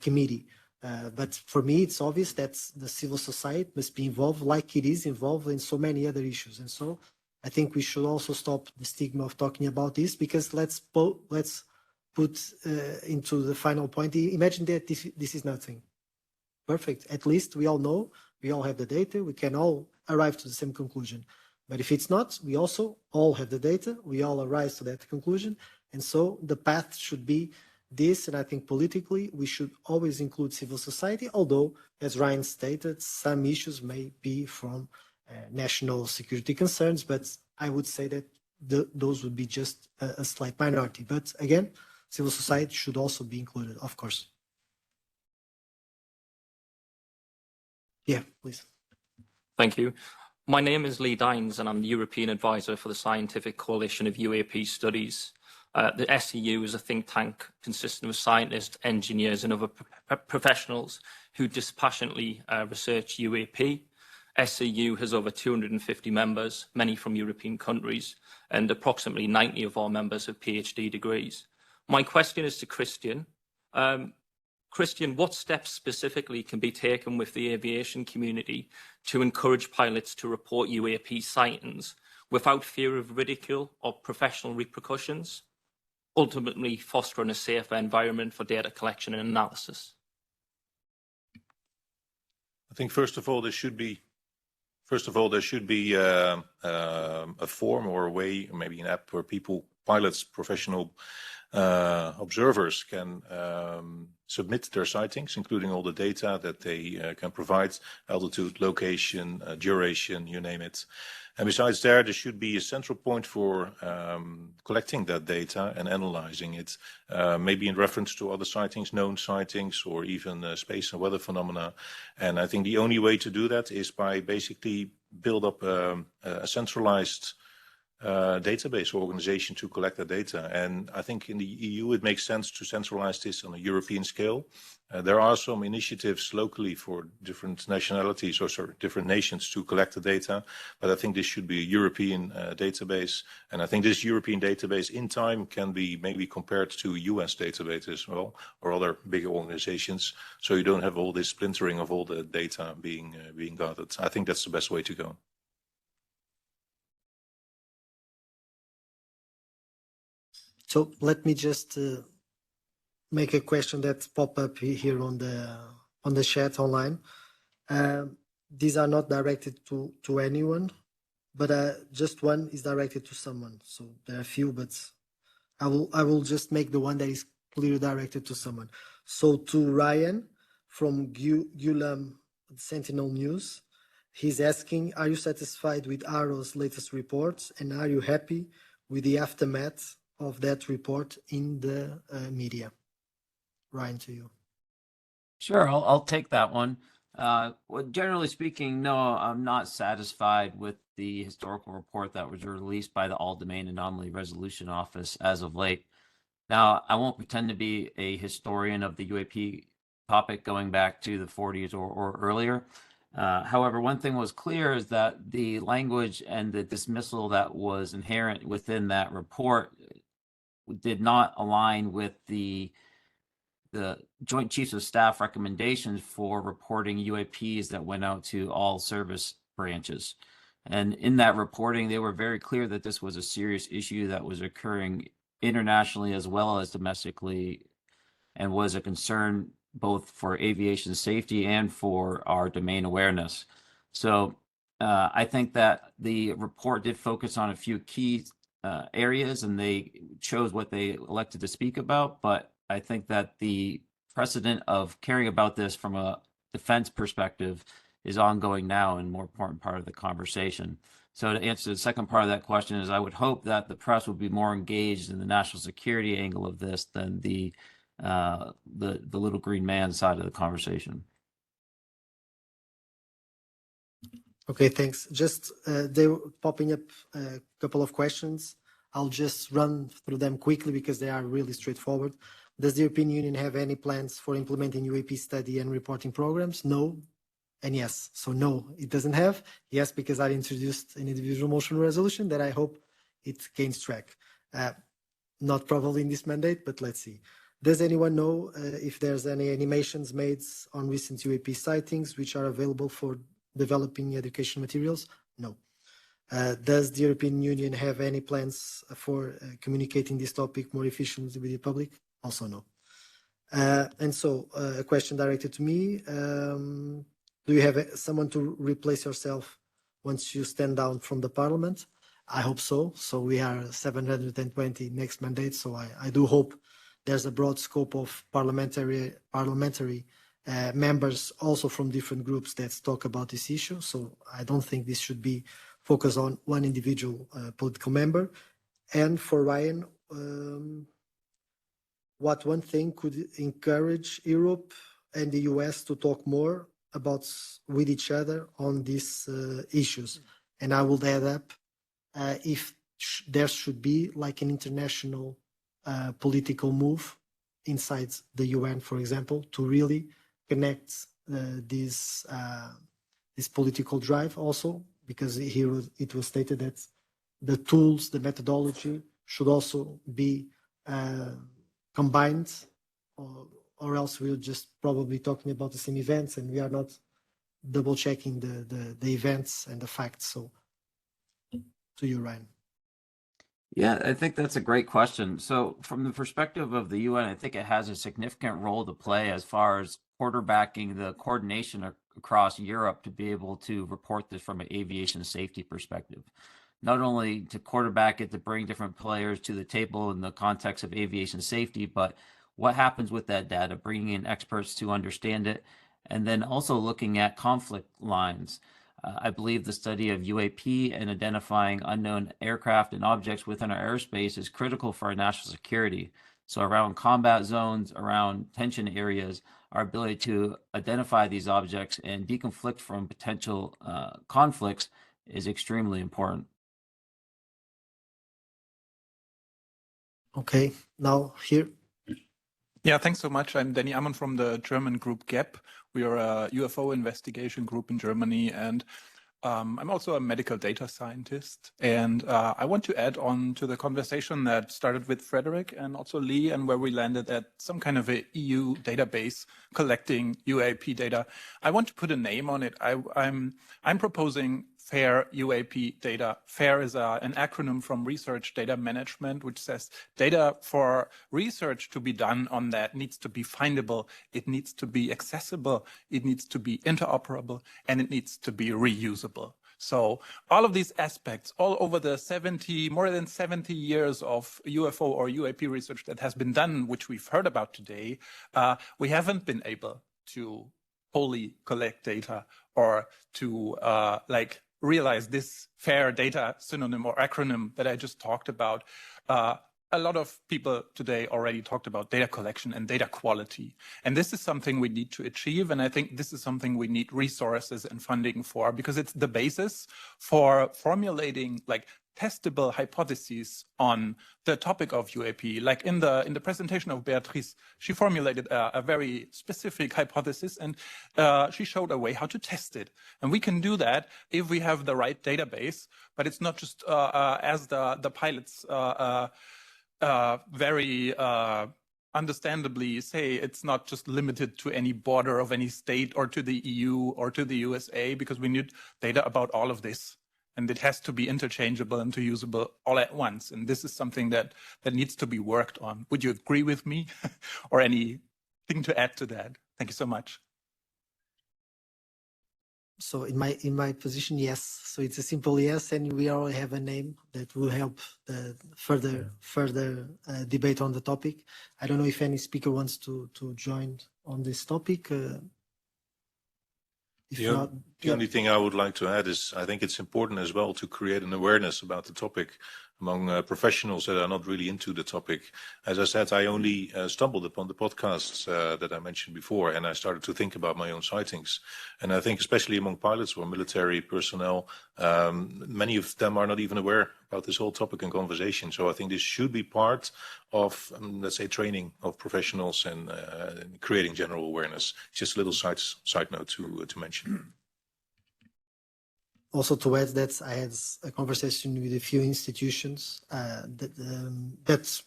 committee. But for me, it's obvious that the civil society must be involved like it is involved in so many other issues. And so I think we should also stop the stigma of talking about this, because let's put into the final point. Imagine that this is nothing. Perfect. At least we all know, we all have the data, we can all arrive to the same conclusion. But if it's not, we also all have the data, we all arrive to that conclusion. And so the path should be this, and I think politically we should always include civil society, although, as Ryan stated, some issues may be from national security concerns, but I would say that those would be just a slight minority. But again, civil society should also be included, of course. Yeah, please. Thank you. My name is Lee Dines, and I'm the European Advisor for the Scientific Coalition of UAP Studies. The SEU is a think tank consisting of scientists, engineers, and other professionals who dispassionately research UAP. SEU has over 250 members, many from European countries, and approximately 90 of our members have PhD degrees. My question is to Christiaan. Christiaan, what steps specifically can be taken with the aviation community to encourage pilots to report UAP sightings without fear of ridicule or professional repercussions, ultimately fostering a safer environment for data collection and analysis? I think first of all there should be a form or a way, or maybe an app where pilots, professional observers can submit their sightings, including all the data that they can provide, altitude, location, duration, you name it. And besides there should be a central point for collecting that data and analyzing it, maybe in reference to other sightings, known sightings, or even space and weather phenomena. And I think the only way to do that is by basically build up a centralized database organization to collect the data. And I think in the EU it makes sense to centralize this on a European scale. There are some initiatives locally for different nationalities, or sorry, different nations to collect the data, but I think this should be a European database. And I think this European database in time can be maybe compared to US database as well, or other bigger organizations, so you don't have all this splintering of all the data being gathered. I think that's the best way to go. So let me just make a question that pop up here on the chat online. These are not directed to anyone, but just one is directed to someone. So there are a few, but I will just make the one that is clearly directed to someone. So to Ryan from Gulam Sentinel News, he's asking, are you satisfied with Arrow's latest reports, and are you happy with the aftermath of that report in the media? Ryan, to you. Sure, I'll take that one. Well, generally speaking, no, I'm not satisfied with the historical report that was released by the All-Domain Anomaly Resolution Office as of late. Now, I won't pretend to be a historian of the UAP topic going back to the 40s or earlier. However, one thing was clear is that the language and the dismissal that was inherent within that report did not align with the Joint Chiefs of Staff recommendations for reporting UAPs that went out to all service branches. And in that reporting, they were very clear that this was a serious issue that was occurring internationally as well as domestically, and was a concern both for aviation safety and for our domain awareness. So I think that the report did focus on a few key areas, and they chose what they elected to speak about, but I think that the precedent of caring about this from a defense perspective is ongoing now and more important part of the conversation. So to answer the second part of that question is I would hope that the press would be more engaged in the national security angle of this than the little green man side of the conversation. Okay, thanks. Just they were popping up a couple of questions. I'll just run through them quickly because they are really straightforward. Does the European Union have any plans for implementing UAP study and reporting programs? No. And yes. So no, it doesn't have. Yes, because I introduced an individual motion resolution that I hope it gains track. Not probably in this mandate, but let's see. Does anyone know if there's any animations made on recent UAP sightings which are available for developing education materials? No. Does the European Union have any plans for communicating this topic more efficiently with the public? Also no. And so a question directed to me. Do you have someone to replace yourself once you stand down from the parliament? I hope so. So we are 720 next mandate. So I do hope there's a broad scope of parliamentary members also from different groups that talk about this issue. So I don't think this should be focused on one individual political member. And for Ryan, what one thing could encourage Europe and the US to talk more about with each other on these issues? And I will add up if there should be like an international political move inside the UN, for example, to really connect this political drive also, because here it was stated that the tools, the methodology should also be combined, or else we're just probably talking about the same events and we are not double checking the events and the facts. So to you, Ryan. Yeah, I think that's a great question. So from the perspective of the UN, I think it has a significant role to play as far as quarterbacking the coordination across Europe to be able to report this from an aviation safety perspective. Not only to quarterback it, to bring different players to the table in the context of aviation safety, but what happens with that data, bringing in experts to understand it, and then also looking at conflict lines. I believe the study of UAP and identifying unknown aircraft and objects within our airspace is critical for our national security. So around combat zones, around tension areas, our ability to identify these objects and deconflict from potential conflicts is extremely important. Okay, now here. Yeah, thanks so much. I'm Danny Ammon from the German group GAP. We are a UFO investigation group in Germany, and I'm also a medical data scientist. And I want to add on to the conversation that started with Frederick and also Lee, and where we landed at some kind of a EU database collecting UAP data. I want to put a name on it. I'm proposing FAIR UAP data. FAIR is an acronym from Research Data Management, which says data for research to be done on that needs to be findable, it needs to be accessible, it needs to be interoperable, and it needs to be reusable. So all of these aspects, all over the more than 70 years of UFO or UAP research that has been done, which we've heard about today, we haven't been able to wholly collect data or to realize this FAIR data synonym or acronym that I just talked about. A lot of people today already talked about data collection and data quality. And this is something we need to achieve. And I think this is something we need resources and funding for, because it's the basis for formulating testable hypotheses on the topic of UAP. Like in the presentation of Beatriz, she formulated a very specific hypothesis, and she showed a way how to test it. And we can do that if we have the right database, but it's not just as the pilots very understandably say, it's not just limited to any border of any state or to the EU or to the USA, because we need data about all of this. And it has to be interchangeable and usable all at once. And this is something that needs to be worked on. Would you agree with me or anything to add to that? Thank you so much. So in my position, yes. So it's a simple yes, and we already have a name that will help the further debate on the topic. I don't know if any speaker wants to join on this topic. The only thing I would like to add is I think it's important as well to create an awareness about the topic among professionals that are not really into the topic. As I said, I only stumbled upon the podcasts that I mentioned before, and I started to think about my own sightings. And I think especially among pilots or military personnel, many of them are not even aware about this whole topic and conversation. So I think this should be part of, let's say, training of professionals and creating general awareness. Just a little side note to mention. Also to add that I had a conversation with a few institutions that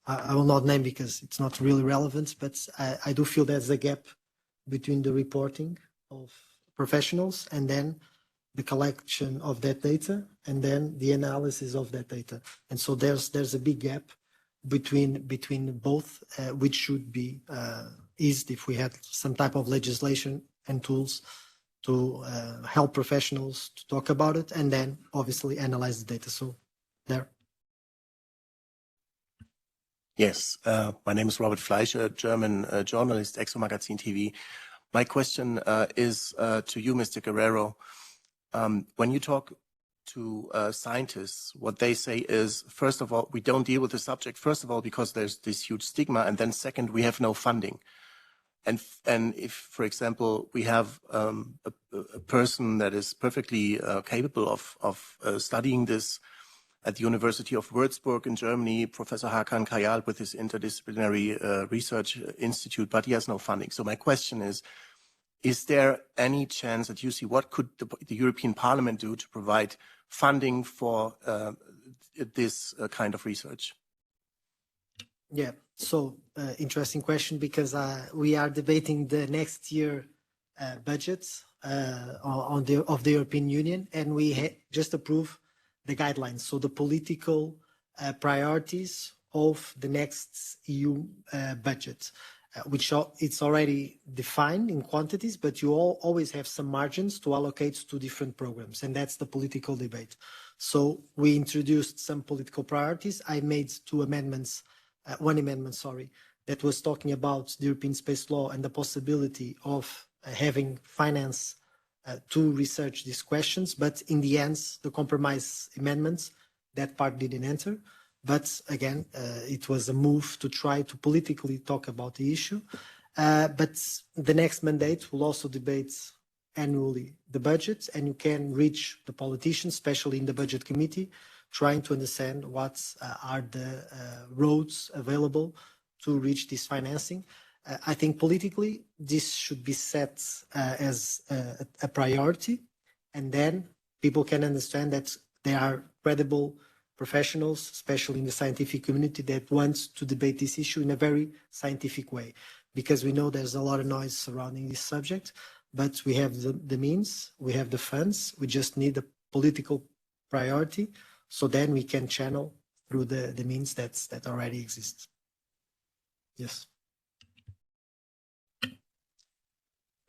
I will not name because it's not really relevant, but I do feel there's a gap between the reporting of professionals and then the collection of that data and then the analysis of that data. And so there's a big gap between both, which should be eased if we had some type of legislation and tools to help professionals to talk about it and then obviously analyze the data. So there. Yes, my name is Robert Fleischer, German journalist, Exo Magazine TV. My question is to you, Mr. Guerreiro. When you talk to scientists, what they say is, first of all, we don't deal with the subject, first of all, because there's this huge stigma, and then second, we have no funding. And if, for example, we have a person that is perfectly capable of studying this at the University of Würzburg in Germany, Professor Hakan Kayal with his Interdisciplinary Research Institute, but he has no funding. So my question is there any chance that you see what could the European Parliament do to provide funding for this kind of research? Yeah, so interesting question, because we are debating the next year budget of the European Union, and we just approved the guidelines, so the political priorities of the next EU budget, which it's already defined in quantities, but you always have some margins to allocate to different programs, and that's the political debate. So we introduced some political priorities. I made one amendment, that was talking about the European space law and the possibility of having finance to research these questions. But in the end, the compromise amendments, that part didn't enter. But again, it was a move to try to politically talk about the issue. But the next mandate will also debate annually the budget, and you can reach the politicians, especially in the budget committee, trying to understand what are the roads available to reach this financing. I think politically, this should be set as a priority, and then people can understand that there are credible professionals, especially in the scientific community, that want to debate this issue in a very scientific way, because we know there's a lot of noise surrounding this subject, but we have the means, we have the funds, we just need a political priority, so then we can channel through the means that already exist. Yes.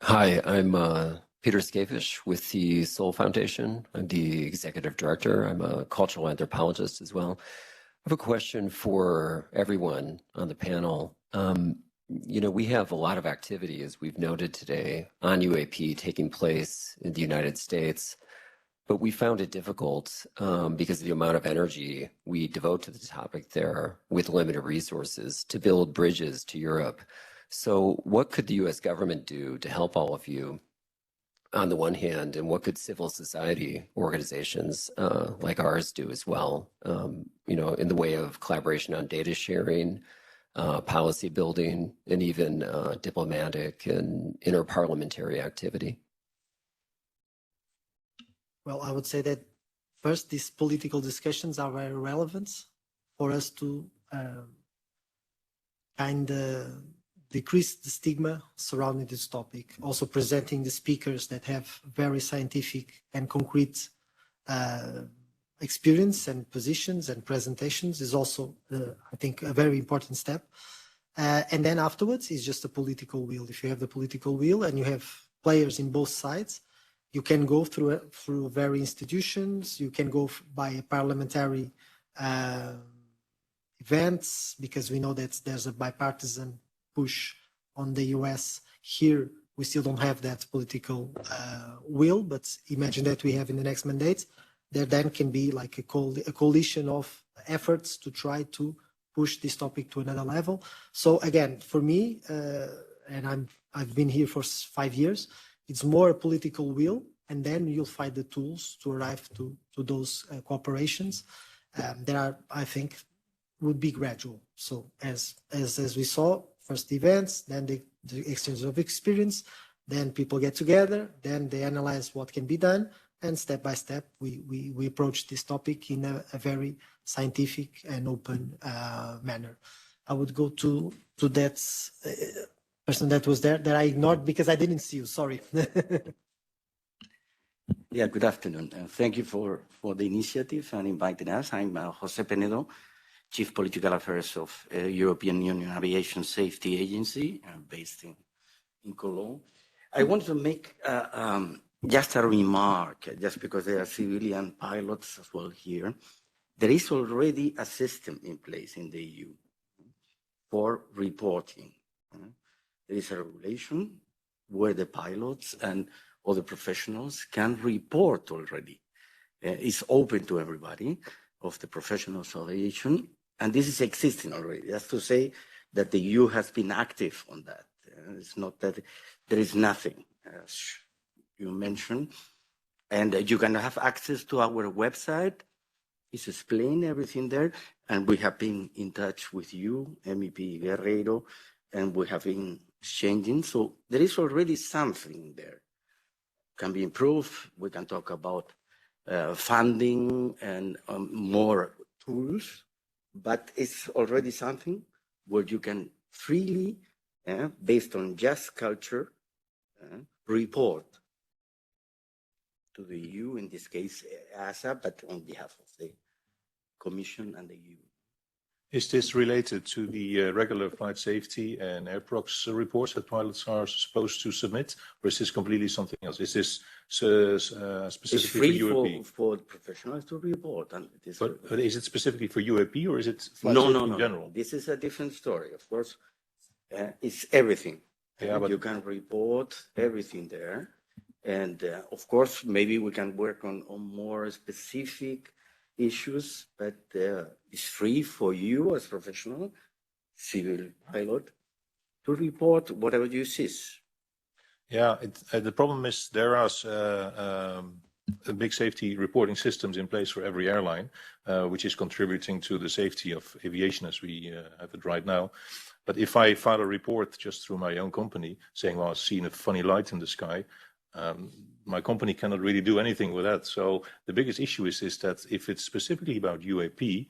Hi, I'm Peter Skavish with the Soul Foundation. I'm the executive director. I'm a cultural anthropologist as well. I have a question for everyone on the panel. You know, we have a lot of activity, as we've noted today, on UAP taking place in the United States, but we found it difficult because of the amount of energy we devote to the topic there with limited resources to build bridges to Europe. So what could the US government do to help all of you on the one hand, and what could civil society organizations like ours do as well, you know, in the way of collaboration on data sharing, policy building, and even diplomatic and interparliamentary activity? Well, I would say that first, these political discussions are very relevant for us to kind of decrease the stigma surrounding this topic. Also presenting the speakers that have very scientific and concrete experience and positions and presentations is also, I think, a very important step. And then afterwards is just a political will. If you have the political will and you have players in both sides, you can go through very institutions, you can go by parliamentary events, because we know that there's a bipartisan push on the US. Here, we still don't have that political will, but imagine that we have in the next mandate. There then can be like a coalition of efforts to try to push this topic to another level. So again, for me, and I've been here for 5 years, it's more a political will, and then you'll find the tools to arrive to those cooperations. There are, I think, would be gradual. So as we saw, first events, then the exchange of experience, then people get together, then they analyze what can be done, and step by step, we approach this topic in a very scientific and open manner. I would go to that person that was there that I ignored because I didn't see you. Sorry. Yeah, good afternoon. Thank you for the initiative and inviting us. I'm Jose Penedo, Chief Political Affairs of European Union Aviation Safety Agency, based in Cologne. I want to make just a remark, just because there are civilian pilots as well here. There is already a system in place in the EU for reporting. There is a regulation where the pilots and other professionals can report already. It's open to everybody of the professional association, and this is existing already. That's to say that the EU has been active on that. It's not that there is nothing, as you mentioned, and you can have access to our website. It's explained everything there, and we have been in touch with you, MEP Guerreiro, and we have been exchanging. So there is already something there. Can be improved. We can talk about funding and more tools, but it's already something where you can freely, based on just culture, report to the EU, in this case EASA, but on behalf of the Commission and the EU. Is this related to the regular flight safety and airprox reports that pilots are supposed to submit, or is this completely something else? Is this specifically for UAP? For professionals to report. And but is it specifically for UAP, or is it flight no, safety no, in no. general? This is a different story, of course. It's everything. Yeah, but you can report everything there. And of course, maybe we can work on more specific issues, but it's free for you as professional civil pilot to report whatever you see. Yeah, the problem is there are big safety reporting systems in place for every airline, which is contributing to the safety of aviation as we have it right now. But if I file a report just through my own company saying, well, I've seen a funny light in the sky, my company cannot really do anything with that. So the biggest issue is that if it's specifically about UAP,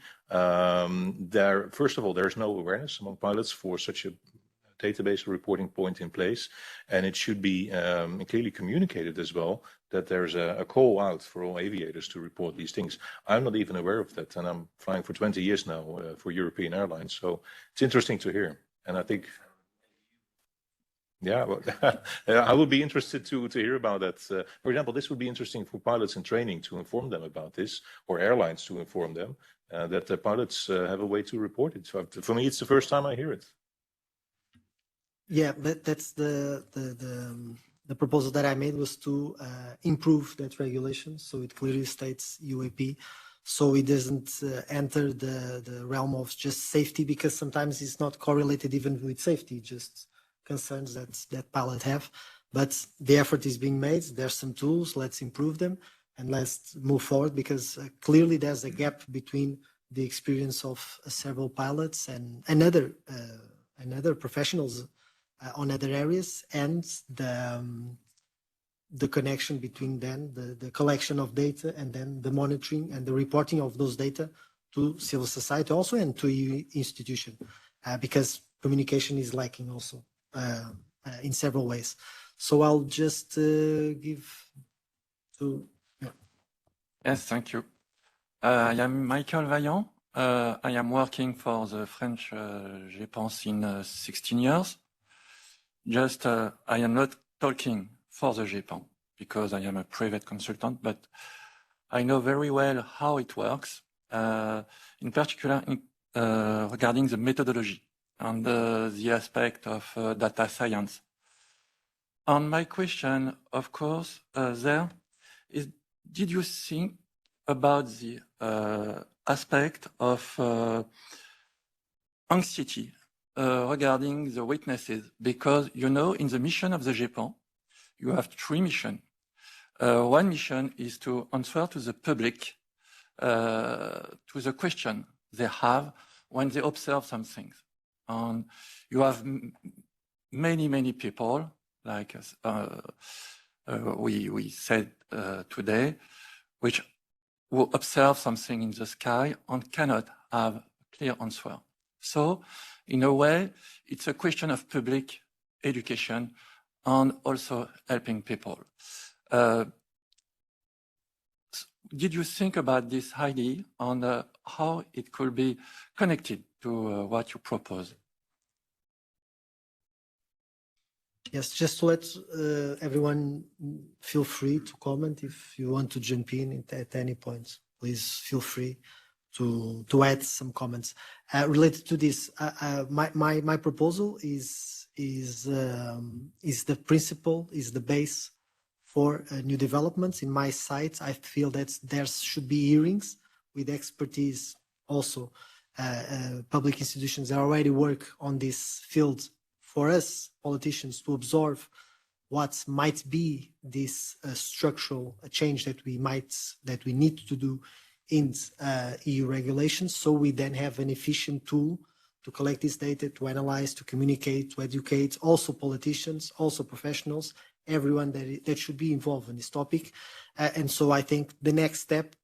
first of all, there's no awareness among pilots for such a database reporting point in place, and it should be clearly communicated as well that there's a call out for all aviators to report these things. I'm not even aware of that, and I'm flying for 20 years now for European airlines, so it's interesting to hear. And I think Yeah, well, I would be interested to hear about that. For example, this would be interesting for pilots in training to inform them about this, or airlines to inform them that the pilots have a way to report it. So for me, it's the first time I hear it. Yeah, that's the proposal that I made was to improve that regulation, so it clearly states UAP, so it doesn't enter the realm of just safety, because sometimes it's not correlated even with safety, just concerns that pilot have. But the effort is being made. There's some tools. Let's improve them and let's move forward, because clearly there's a gap between the experience of several pilots and other professionals on other areas, and the connection between then the collection of data and then the monitoring and the reporting of those data to civil society also and to institution, because communication is lacking also in several ways. So I'll just give to. Yeah. Yes, thank you. I am Michael Vaillant. I am working for the French GEPANS in 16 years. Just, I am not talking for the GEPAN because I am a private consultant, but I know very well how it works, in particular regarding the methodology and the aspect of data science. And my question, of course, there is, did you think about the aspect of anxiety regarding the witnesses? Because, you know, in the mission of the GEPAN, you have 3 missions. One mission is to answer to the public to the question they have when they observe some things. And you have many people, like we said today, which will observe something in the sky and cannot have a clear answer. So, in a way, it's a question of public education and also helping people. Did you think about this idea and how it could be connected to what you propose? Yes, just to let everyone feel free to comment if you want to jump in at any point. Please feel free to add some comments related to this. My proposal is the principle, is the base for new developments. In my site, I feel that there should be hearings with expertise also. Public institutions that already work on this field, for us politicians to absorb what might be this structural change that we need to do in EU regulations, so we then have an efficient tool to collect this data, to analyze, to communicate, to educate, also politicians, also professionals, everyone that should be involved in this topic. And so I think the next step,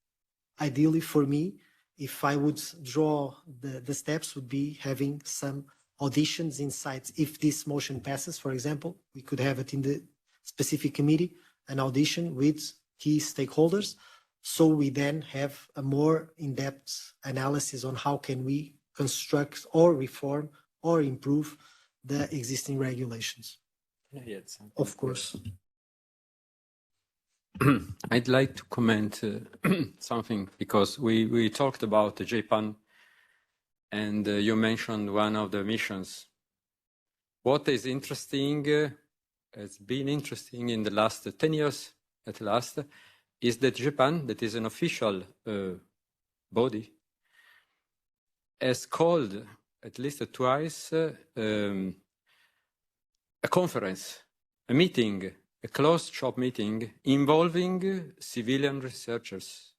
ideally for me, if I would draw the steps, would be having some auditions in sites. If this motion passes, for example, we could have it in the specific committee, an audition with key stakeholders. So we then have a more in-depth analysis on how can we construct or reform or improve the existing regulations. Of course. I'd like to comment something, because we talked about the JPAN and you mentioned one of the missions. What is interesting, has been interesting in the last 10 years at last, is that Japan, that is an official body, has called at least twice a conference, a meeting, a closed shop meeting involving civilian researchers.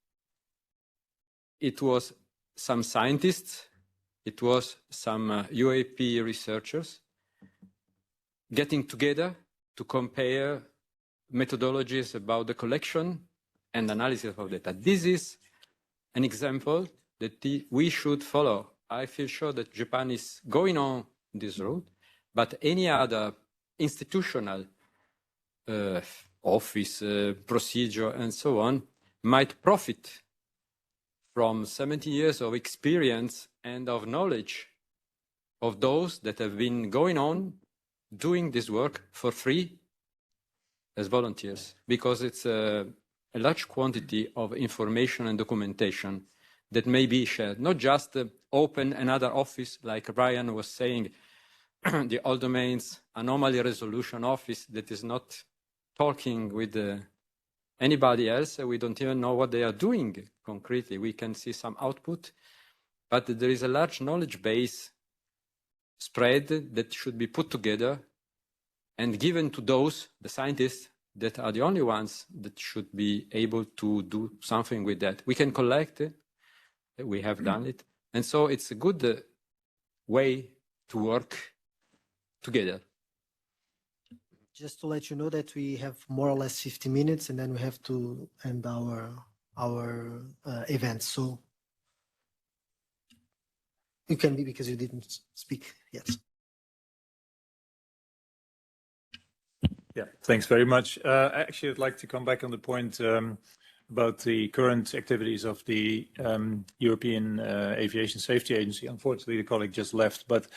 It was some scientists, it was some UAP researchers getting together to compare methodologies about the collection and analysis of data. This is an example that we should follow. I feel sure that Japan is going on this route, but any other institutional office, procedure, and so on might profit from 70 years of experience and of knowledge of those that have been going on doing this work for free as volunteers, because it's a large quantity of information and documentation that may be shared, not just open another office, like Brian was saying, the all domains anomaly resolution office that is not talking with anybody else. We don't even know what they are doing concretely. We can see some output, but there is a large knowledge base spread that should be put together and given to those, the scientists, that are the only ones that should be able to do something with that. We can collect it, we have done it, and so it's a good way to work together. Just to let you know that we have more or less 50 minutes and then we have to end our event. So you can be, because you didn't speak yet. Yeah, thanks very much. Actually, I'd like to come back on the point about the current activities of the European Aviation Safety Agency. Unfortunately, the colleague just left, but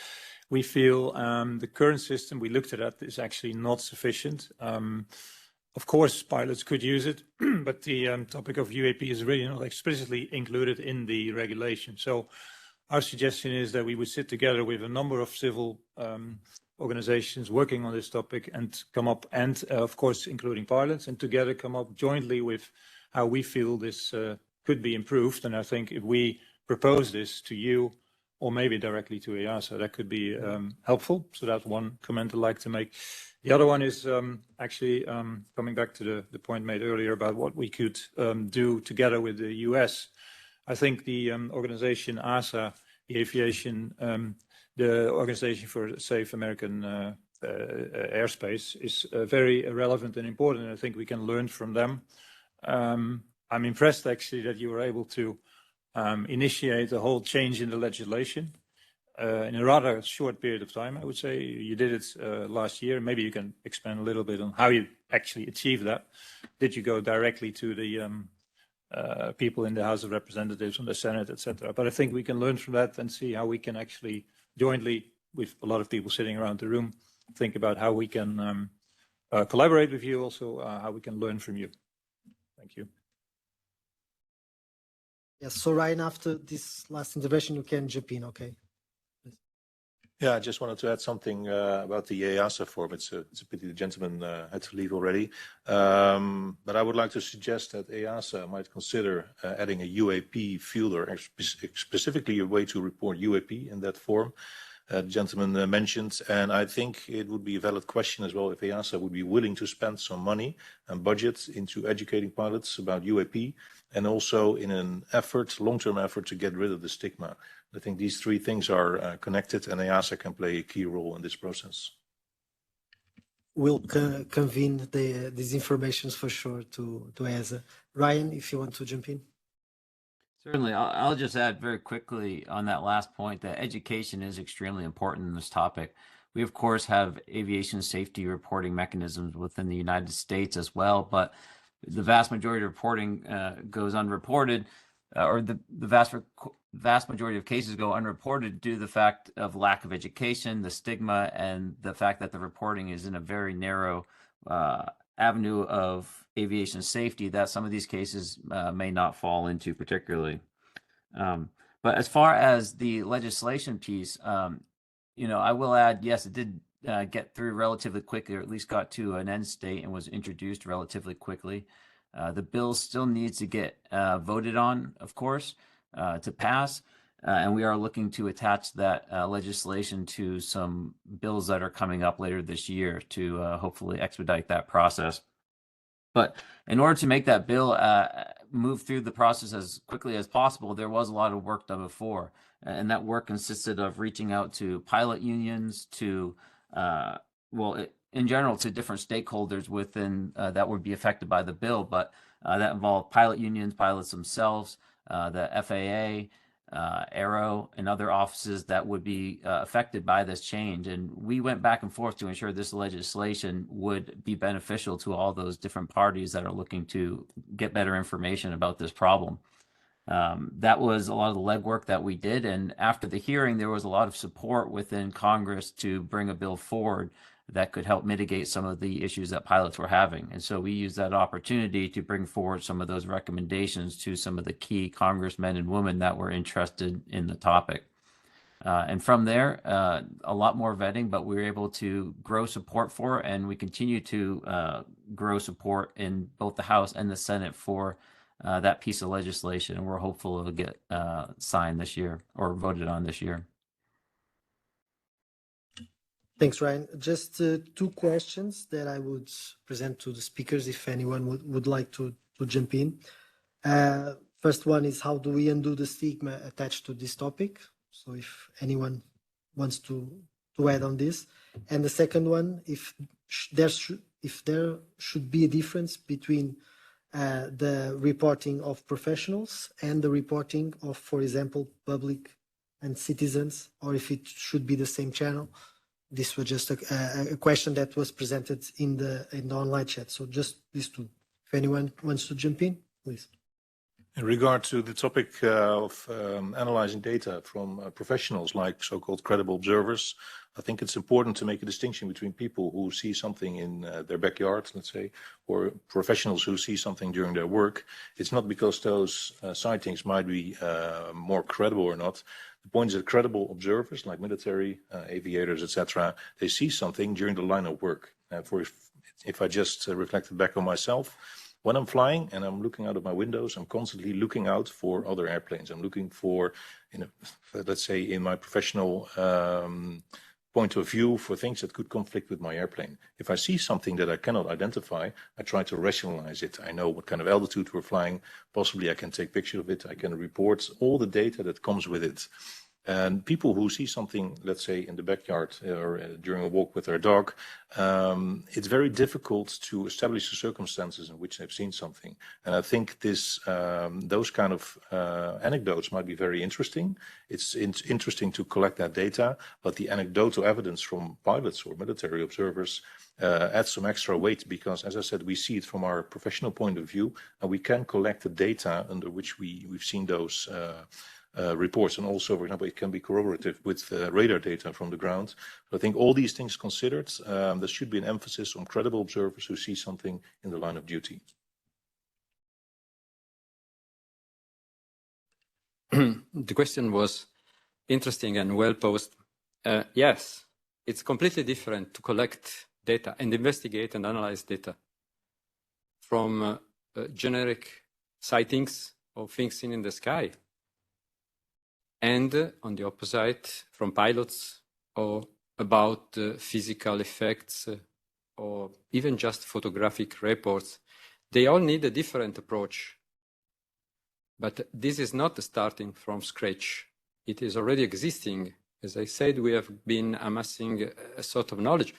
we feel the current system, we looked at that, is actually not sufficient. Of course, pilots could use it, but the topic of UAP is really not explicitly included in the regulation. So our suggestion is that we would sit together with a number of civil organizations working on this topic and come up, and of course, including pilots, and together come up jointly with how we feel this could be improved. And I think if we propose this to you, or maybe directly to EASA, that could be helpful. So that's one comment I'd like to make. The other one is actually coming back to the point made earlier about what we could do together with the US. I think the organization ASA, the aviation, the Organization for Safe American Airspace, is very relevant and important, and I think we can learn from them. I'm impressed actually that you were able to initiate a whole change in the legislation in a rather short period of time. I would say you did it last year. Maybe you can expand a little bit on how you actually achieved that. Did you go directly to the people in the House of Representatives, from the Senate, etc.? But I think we can learn from that and see how we can actually jointly, with a lot of people sitting around the room, think about how we can collaborate with you, also how we can learn from you. Thank you. Yes, so Ryan, after this last intervention, you can jump in, okay? Yeah, I just wanted to add something about the EASA form. It's a pity the gentleman had to leave already. But I would like to suggest that EASA might consider adding a UAP field, or specifically a way to report UAP in that form. The gentleman mentioned, and I think it would be a valid question as well if EASA would be willing to spend some money and budget into educating pilots about UAP, and also in an effort, long-term effort, to get rid of the stigma. I think these three things are connected, and EASA can play a key role in this process. We'll convene these informations for sure to EASA. Ryan, if you want to jump in. Certainly. I'll just add very quickly on that last point that education is extremely important in this topic. We, of course, have aviation safety reporting mechanisms within the United States as well, but the vast majority of reporting goes unreported, or the vast majority of cases go unreported due to the fact of lack of education, the stigma, and the fact that the reporting is in a very narrow avenue of aviation safety that some of these cases may not fall into particularly. But as far as the legislation piece, I will add, yes, it did get through relatively quickly, or at least got to an end state and was introduced relatively quickly. The bill still needs to get voted on, of course, to pass. And we are looking to attach that legislation to some bills that are coming up later this year to hopefully expedite that process. But in order to make that bill move through the process as quickly as possible, there was a lot of work done before. And that work consisted of reaching out to pilot unions, to, in general, to different stakeholders within that would be affected by the bill. But that involved pilot unions, pilots themselves, the FAA, Aero, and other offices that would be affected by this change. And we went back and forth to ensure this legislation would be beneficial to all those different parties that are looking to get better information about this problem. That was a lot of the legwork that we did. And after the hearing, there was a lot of support within Congress to bring a bill forward. that could help mitigate some of the issues that pilots were having. And so we used that opportunity to bring forward some of those recommendations to some of the key congressmen and women that were interested in the topic. And from there, a lot more vetting, but we were able to grow support for it, and we continue to grow support in both the House and the Senate for that piece of legislation. And we're hopeful it'll get signed this year or voted on this year. Thanks, Ryan. Just two questions that I would present to the speakers if anyone would like to jump in. First one is, how do we undo the stigma attached to this topic? So if anyone wants to add on this. And the second one, if there should be a difference between the reporting of professionals and the reporting of, for example, public and citizens, or if it should be the same channel. This was just a question that was presented in the online chat. So just these two. If anyone wants to jump in, please. In regard to the topic of analyzing data from professionals like so-called credible observers, I think it's important to make a distinction between people who see something in their backyard, let's say, or professionals who see something during their work. It's not because those sightings might be more credible or not. The point is that credible observers, like military, aviators, etc., they see something during the line of work. If I just reflected back on myself, when I'm flying and I'm looking out of my windows, I'm constantly looking out for other airplanes. I'm looking for, let's say, in my professional point of view, for things that could conflict with my airplane. If I see something that I cannot identify, I try to rationalize it. I know what kind of altitude we're flying. Possibly I can take picture of it. I can report all the data that comes with it. And people who see something, let's say, in the backyard or during a walk with their dog, it's very difficult to establish the circumstances in which they've seen something. And I think those kind of anecdotes might be very interesting. It's interesting to collect that data, but the anecdotal evidence from pilots or military observers adds some extra weight because, as I said, we see it from our professional point of view, and we can collect the data under which we've seen those reports, and also, for example, it can be corroborative with radar data from the ground. So I think all these things considered, there should be an emphasis on credible observers who see something in the line of duty. The question was interesting and well posed. Yes, it's completely different to collect data and investigate and analyze data from generic sightings of things seen in the sky. And on the opposite, from pilots or about physical effects or even just photographic reports, they all need a different approach. But this is not starting from scratch. It is already existing. As I said, we have been amassing a sort of knowledge.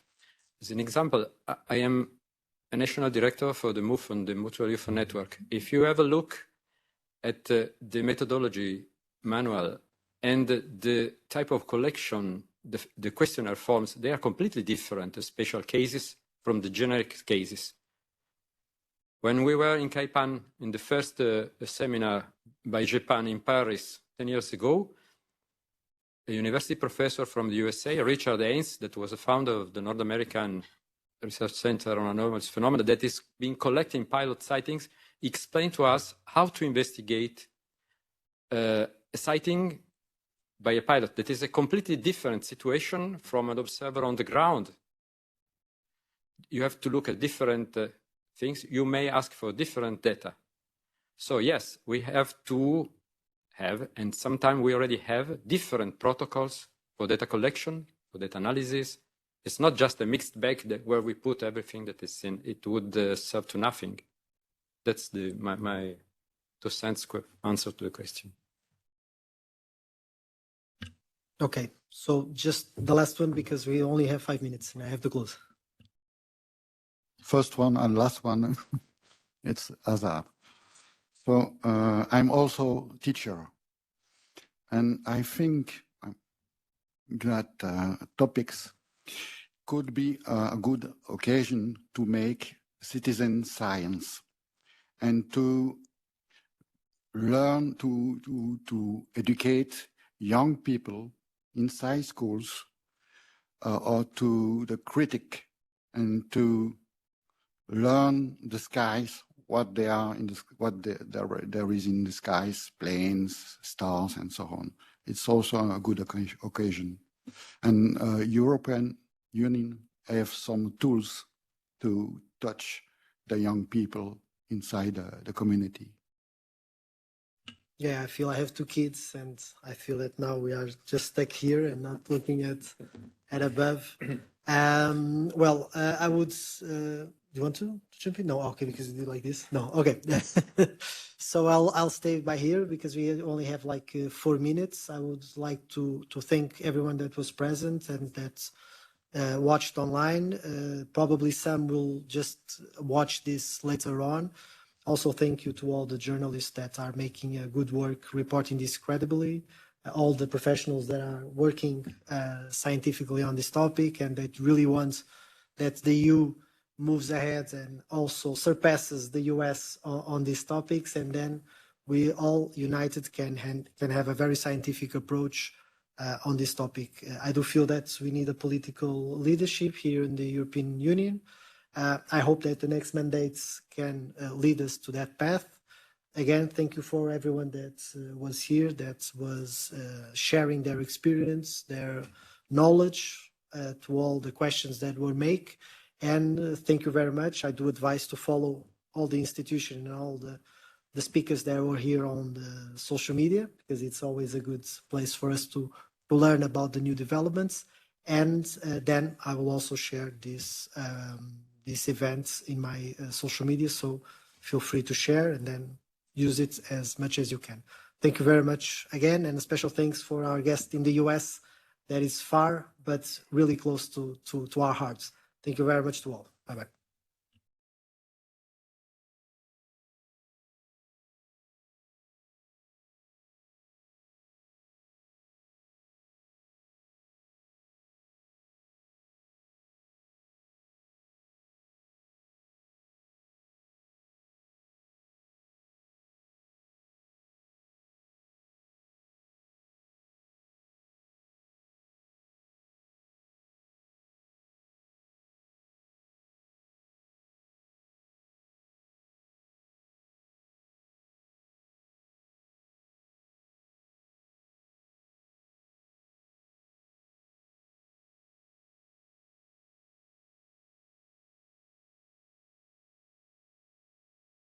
As an example, I am a national director for the MUFON, the Mutual UFO Network. If you have a look at the methodology manual and the type of collection, the questionnaire forms, they are completely different, the special cases from the generic cases. When we were in Kaipan in the first seminar by Japan in Paris 10 years ago, a university professor from the USA, Richard Heijst, that was a founder of the North American Research Center on Anomalous Phenomena, that is been collecting pilot sightings, explained to us how to investigate a sighting by a pilot. That is a completely different situation from an observer on the ground. You have to look at different things. You may ask for different data. So yes, we have to have, and sometimes we already have, different protocols for data collection, for data analysis. It's not just a mixed bag where we put everything that is in. It would serve to nothing. That's my 2 cents answer to the question. Okay, so just the last one, because we only have 5 minutes and I have to close. First one and last one, it's Azar. So I'm also teacher, and I think that topics could be a good occasion to make citizen science and to learn to educate young people inside schools or to the critic, and to learn the skies, what they are in the, there is in the skies, planes, stars, and so on. It's also a good occasion. And European Union have some tools to touch the young people inside the community. Yeah, I feel I have 2 kids, and I feel that now we are just stuck here and not looking at above. Well, I would. Do you want to jump in? No, okay, because you do like this. No, okay. So I'll stay by here because we only have like 4 minutes. I would like to thank everyone that was present and that watched online. Probably some will just watch this later on. Also, thank you to all the journalists that are making good work reporting this credibly, all the professionals that are working scientifically on this topic and that really want that the EU moves ahead and also surpasses the US on these topics, and then we all united can have a very scientific approach on this topic. I do feel that we need a political leadership here in the European Union. I hope that the next mandates can lead us to that path. Again, thank you for everyone that was here, that was sharing their experience, their knowledge to all the questions that were made. And thank you very much. I do advise to follow all the institutions and all the speakers that were here on the social media, because it's always a good place for us to learn about the new developments. And then I will also share these events in my social media, so feel free to share and then use it as much as you can. Thank you very much again, and a special thanks for our guest in the US that is far but really close to our hearts. Thank you very much to all. Bye-bye.